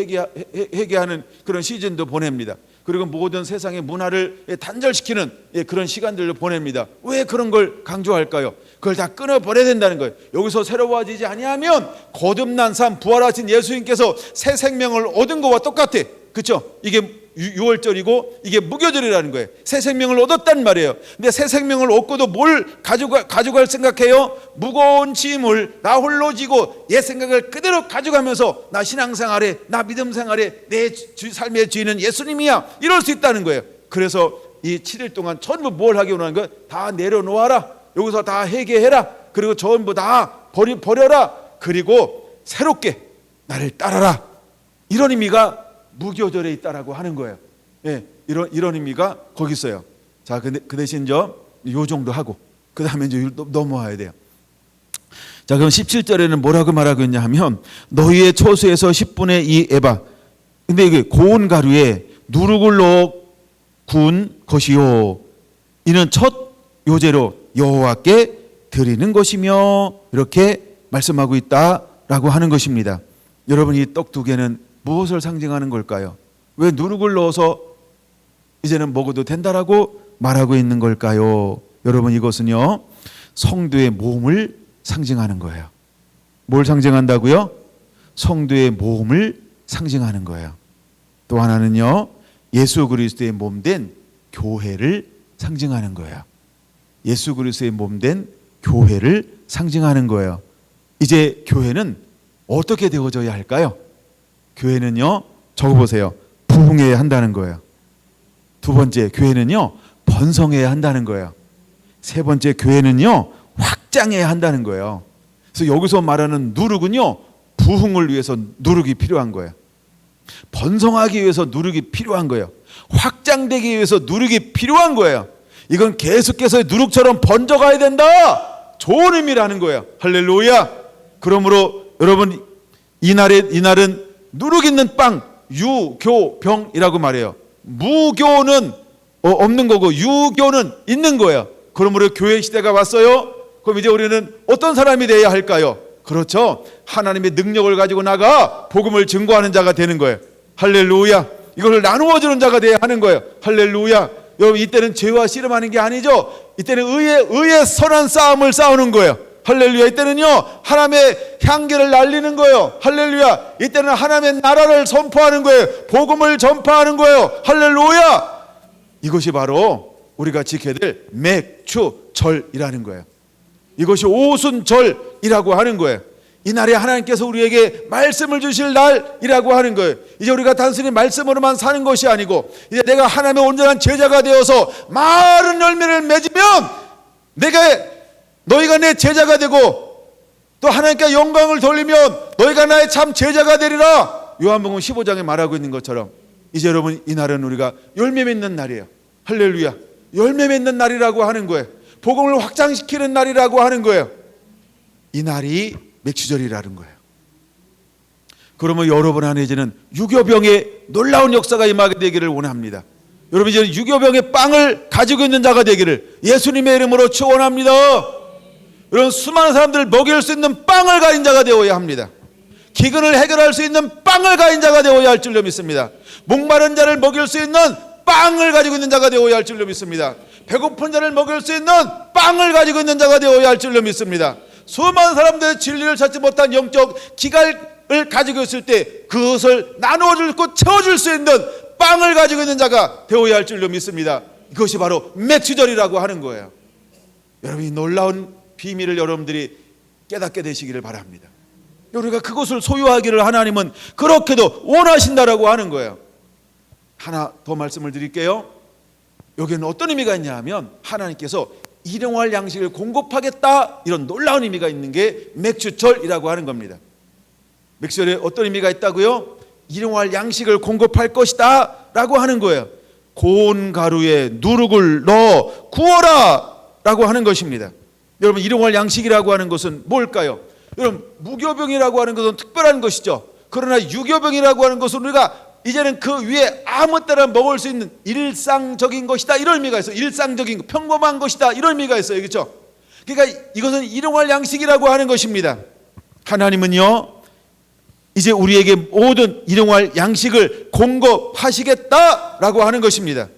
회개하는 그런 시즌도 보냅니다. 그리고 모든 세상의 문화를 단절시키는 그런 시간들을 보냅니다. 왜 그런 걸 강조할까요? 그걸 다 끊어버려야 된다는 거예요. 여기서 새로워지지 아니하면 거듭난 삶, 부활하신 예수님께서 새 생명을 얻은 것과 똑같아. 그렇죠? 이게 6월절이고 이게 무교절이라는 거예요. 새 생명을 얻었단 말이에요. 근데 새 생명을 얻고도 뭘 가져갈 생각해요? 무거운 짐을 나 홀로 지고 옛 생각을 그대로 가져가면서 나 신앙생활에, 나 믿음생활에 내 삶의 주인은 예수님이야, 이럴 수 있다는 거예요. 그래서 이 7일 동안 전부 뭘 하기 원하는 거예요? 다 내려놓아라. 여기서 다 회개해라. 그리고 전부 다 버려라. 그리고 새롭게 나를 따라라. 이런 의미가 무교절에 있다라고 하는 거예요. 예, 이런 의미가 거기 있어요. 자, 근데 그 대신 요 정도 하고 그 다음에 이제 넘어와야 돼요. 자, 그럼 17절에는 뭐라고 말하고 있냐 하면 너희의 초수에서 10분의 2 에바. 근데 이게 고운 가루에 누룩을 넣어 구운 것이요. 이는 첫 요제로 여호와께 드리는 것이며, 이렇게 말씀하고 있다라고 하는 것입니다. 여러분, 이 떡 두 개는 무엇을 상징하는 걸까요? 왜 누룩을 넣어서 이제는 먹어도 된다라고 말하고 있는 걸까요? 여러분, 이것은요 성도의 몸을 상징하는 거예요. 뭘 상징한다고요? 성도의 몸을 상징하는 거예요. 또 하나는요 예수 그리스도의 몸된 교회를 상징하는 거예요. 예수 그리스도의 몸된 교회를 상징하는 거예요. 이제 교회는 어떻게 되어져야 할까요? 교회는요, 적어보세요. 부흥해야 한다는 거예요. 두 번째, 교회는요 번성해야 한다는 거예요. 세 번째, 교회는요 확장해야 한다는 거예요. 그래서 여기서 말하는 누룩은요 부흥을 위해서 누룩이 필요한 거예요. 번성하기 위해서 누룩이 필요한 거예요. 확장되기 위해서 누룩이 필요한 거예요. 이건 계속해서 누룩처럼 번져가야 된다, 좋은 의미라는 거예요. 할렐루야. 그러므로 여러분, 이날은 누룩 있는 빵, 유교병이라고 말해요. 무교는 없는 거고 유교는 있는 거예요. 그러므로 교회 시대가 왔어요. 그럼 이제 우리는 어떤 사람이 되어야 할까요? 그렇죠, 하나님의 능력을 가지고 나가 복음을 증거하는 자가 되는 거예요. 할렐루야. 이걸 나누어 주는 자가 되어야 하는 거예요. 할렐루야. 여러분, 이때는 죄와 씨름하는 게 아니죠. 이때는 의의 선한 싸움을 싸우는 거예요. 할렐루야. 이때는요 하나님의 향기를 날리는 거예요. 할렐루야. 이때는 하나님의 나라를 선포하는 거예요. 복음을 전파하는 거예요. 할렐루야. 이것이 바로 우리가 지켜야 될 맥추절이라는 거예요. 이것이 오순절이라고 하는 거예요. 이날에 하나님께서 우리에게 말씀을 주실 날이라고 하는 거예요. 이제 우리가 단순히 말씀으로만 사는 것이 아니고, 이제 내가 하나님의 온전한 제자가 되어서 많은 열매를 맺으면 너희가 내 제자가 되고 또 하나님께 영광을 돌리면 너희가 나의 참 제자가 되리라. 요한복음 15장에 말하고 있는 것처럼 이제 여러분, 이날은 우리가 열매 맺는 날이에요. 할렐루야. 열매 맺는 날이라고 하는 거예요. 복음을 확장시키는 날이라고 하는 거예요. 이 날이 맥추절이라는 거예요. 그러면 여러분 안에 이제는 유교병의 놀라운 역사가 임하게 되기를 원합니다. 여러분, 이제 유교병의 빵을 가지고 있는 자가 되기를 예수님의 이름으로 축원합니다. 여러분, 수많은 사람들을 먹일 수 있는 빵을 가진 자가 되어야 합니다. 기근을 해결할 수 있는 빵을 가진 자가 되어야 할 줄로 믿습니다. 목마른 자를 먹일 수 있는 빵을 가지고 있는 자가 되어야 할 줄로 믿습니다. 배고픈 자를 먹일 수 있는 빵을 가지고 있는 자가 되어야 할 줄로 믿습니다. 수많은 사람들의 진리를 찾지 못한 영적 기갈을 가지고 있을 때 그것을 나누어주고 채워줄 수 있는 빵을 가지고 있는 자가 되어야 할 줄로 믿습니다. 이것이 바로 맥추절이라고 하는 거예요. 여러분, 이 놀라운 비밀을 여러분들이 깨닫게 되시기를 바랍니다. 우리가 그것을 소유하기를 하나님은 그렇게도 원하신다라고 하는 거예요. 하나 더 말씀을 드릴게요. 여기는 어떤 의미가 있냐 하면 하나님께서 일용할 양식을 공급하겠다, 이런 놀라운 의미가 있는 게 맥추절이라고 하는 겁니다. 맥추절에 어떤 의미가 있다고요? 일용할 양식을 공급할 것이다 라고 하는 거예요. 고운 가루에 누룩을 넣어 구워라 라고 하는 것입니다. 여러분, 일용할 양식이라고 하는 것은 뭘까요? 여러분, 무교병이라고 하는 것은 특별한 것이죠. 그러나 유교병이라고 하는 것은 우리가 이제는 그 위에 아무 때나 먹을 수 있는 일상적인 것이다, 이런 의미가 있어요. 일상적인 평범한 것이다, 이런 의미가 있어요. 그렇죠? 그러니까 이것은 일용할 양식이라고 하는 것입니다. 하나님은요, 이제 우리에게 모든 일용할 양식을 공급하시겠다라고 하는 것입니다.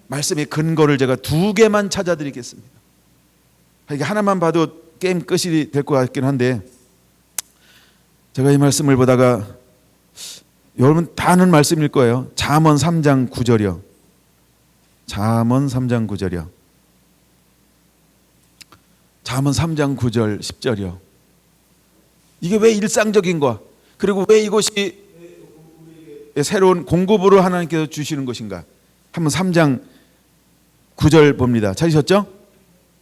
말씀의 근거를 제가 2개만 찾아드리겠습니다. 이게 하나만 봐도 게임 끝이 될 것 같긴 한데, 제가 이 말씀을 보다가 여러분 다 아는 말씀일 거예요. 잠언 3장 9절이요. 잠언 3장 9절이요. 잠언 3장 9절 10절이요. 이게 왜 일상적인 거야? 그리고 왜 이것이 새로운 공급으로 하나님께서 주시는 것인가? 한번 3장 9절 봅니다. 찾으셨죠?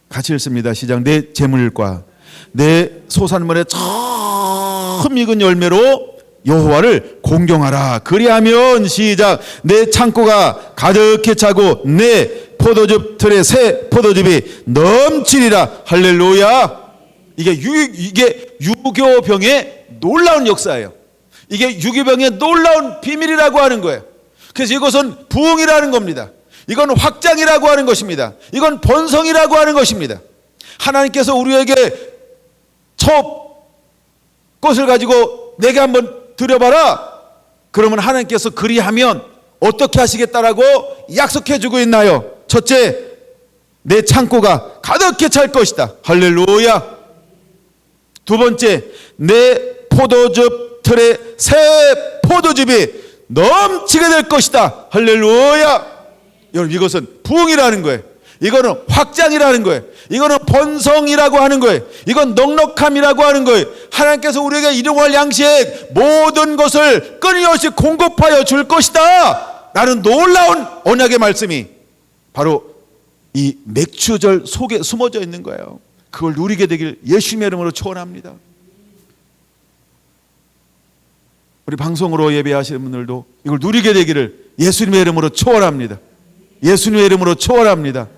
같이 읽습니다. 시작. 내 재물과 내 소산물의 처음 익은 열매로 여호와를 공경하라. 그리하면 시작. 내 창고가 가득히 차고 내 포도즙 틀에 새 포도즙이 넘치리라. 할렐루야. 이게 유교병의 놀라운 역사예요. 이게 유교병의 놀라운 비밀이라고 하는 거예요. 그래서 이것은 부흥이라는 겁니다. 이건 확장이라고 하는 것입니다. 이건 번성이라고 하는 것입니다. 하나님께서 우리에게 첫 것을 가지고 내게 한번 드려봐라. 그러면 하나님께서 그리하면 어떻게 하시겠다라고 약속해 주고 있나요? 첫째, 내 창고가 가득히 찰 것이다. 할렐루야. 두 번째, 내 포도즙 틀에 새 포도즙이 넘치게 될 것이다. 할렐루야. 여러분, 이것은 부흥이라는 거예요. 이거는 확장이라는 거예요. 이거는 번성이라고 하는 거예요. 이건 넉넉함이라고 하는 거예요. 하나님께서 우리에게 일용할 양식 모든 것을 끊임없이 공급하여 줄 것이다 라는 놀라운 언약의 말씀이 바로 이 맥추절 속에 숨어져 있는 거예요. 그걸 누리게 되길 예수님의 이름으로 축원합니다. 우리 방송으로 예배하시는 분들도 이걸 누리게 되기를 예수님의 이름으로 축원합니다. 예수님의 이름으로 축원합니다.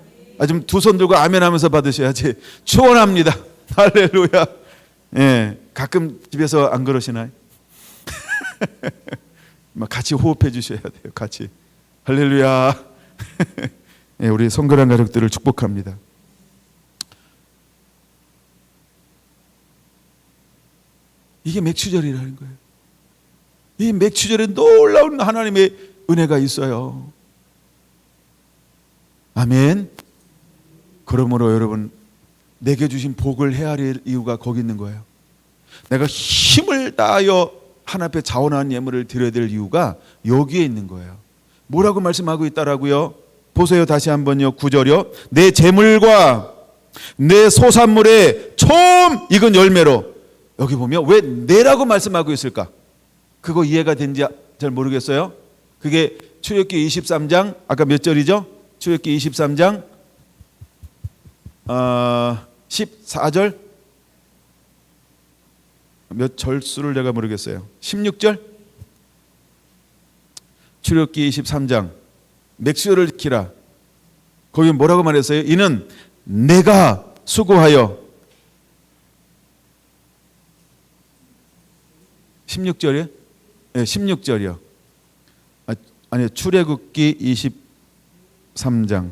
좀 두 손 들고 아멘 하면서 받으셔야지. 축원합니다. 할렐루야. 예, 가끔 집에서 안 그러시나요? 같이 호흡해 주셔야 돼요. 같이. 할렐루야. 예, 우리 성결한 가족들을 축복합니다. 이게 맥추절이라는 거예요. 이 맥추절에 놀라운 하나님의 은혜가 있어요. 아멘. 그러므로 여러분, 내게 주신 복을 헤아릴 이유가 거기 있는 거예요. 내가 힘을 다하여 하나님 앞에 자원한 예물을 드려야 될 이유가 여기에 있는 거예요. 뭐라고 말씀하고 있다라고요? 보세요. 다시 한번요. 9절이요. 내 재물과 내 소산물의 처음 익은 열매로. 여기 보면 왜 내라고 말씀하고 있을까? 그거 이해가 된지 잘 모르겠어요. 그게 출애굽기 23장 아까 몇 절이죠? 출애굽기 23장 14절 몇 절수를 내가 모르겠어요. 16절 출애굽기 23장 맥수를 지키라. 거기 뭐라고 말했어요? 이는 내가 수고하여 16절이요? 네, 16절이요. 아니 출애굽기 23장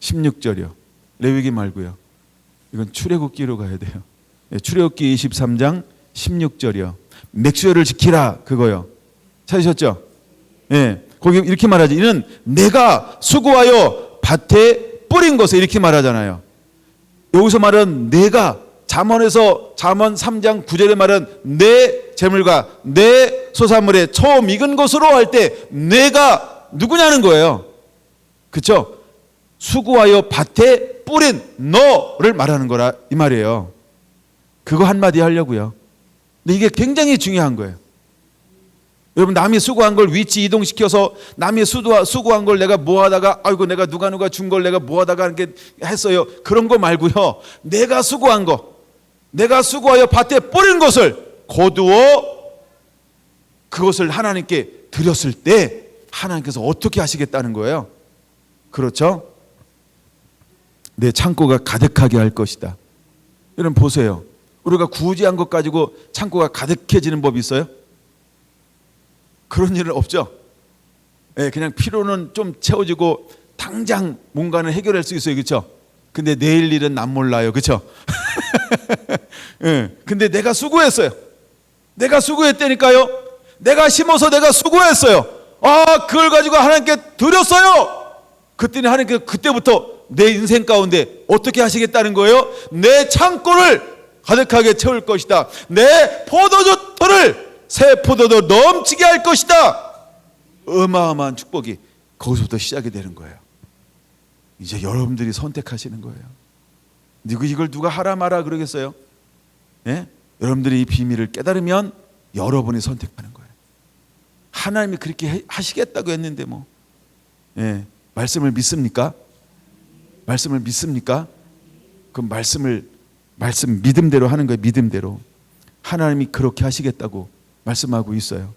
16절이요. 레위기 말고요. 이건 출애굽기로 가야 돼요. 네, 출애굽기 23장 16절이요. 맥수를 지키라 그거요. 찾으셨죠? 예. 네, 거기 이렇게 말하지. 이는 내가 수고하여 밭에 뿌린 것을 이렇게 말하잖아요. 여기서 말은 내가 잠언에서 잠언 3장 9절에 말은 내 재물과 내 소산물에 처음 익은 것으로 할 때 내가 누구냐는 거예요. 그렇죠? 수고하여 밭에 뿌린 너를 말하는 거라 이 말이에요. 그거 한마디 하려고요. 근데 이게 굉장히 중요한 거예요. 여러분, 남이 수고한 걸 위치 이동시켜서 남이 수고한 걸 내가 모아다가 아이고 내가 누가 준 걸 내가 모아다가 이렇게 했어요. 그런 거 말고요. 내가 수고한 거, 내가 수고하여 밭에 뿌린 것을 거두어 그것을 하나님께 드렸을 때 하나님께서 어떻게 하시겠다는 거예요. 그렇죠? 내 창고가 가득하게 할 것이다. 여러분 보세요. 우리가 구제한 것 가지고 창고가 가득해지는 법이 있어요? 그런 일은 없죠. 예, 그냥 피로는 좀 채워지고 당장 뭔가는 해결할 수 있어요. 그렇죠? 근데 내일 일은 난 몰라요. 그렇죠? 예, 근데 내가 수고했어요. 내가 수고했다니까요. 내가 심어서 내가 수고했어요. 아, 그걸 가지고 하나님께 드렸어요. 그때는 하나님께서 그때부터 내 인생 가운데 어떻게 하시겠다는 거예요? 내 창고를 가득하게 채울 것이다. 내 포도주터를 새 포도도 넘치게 할 것이다. 어마어마한 축복이 거기서부터 시작이 되는 거예요. 이제 여러분들이 선택하시는 거예요. 이걸 누가 하라 마라 그러겠어요? 예? 여러분들이 이 비밀을 깨달으면 여러분이 선택하는 거예요. 하나님이 그렇게 하시겠다고 했는데 뭐, 예, 말씀을 믿습니까? 말씀을 믿습니까? 그 말씀 믿음대로 하는 거예요. 믿음대로 하나님이 그렇게 하시겠다고 말씀하고 있어요.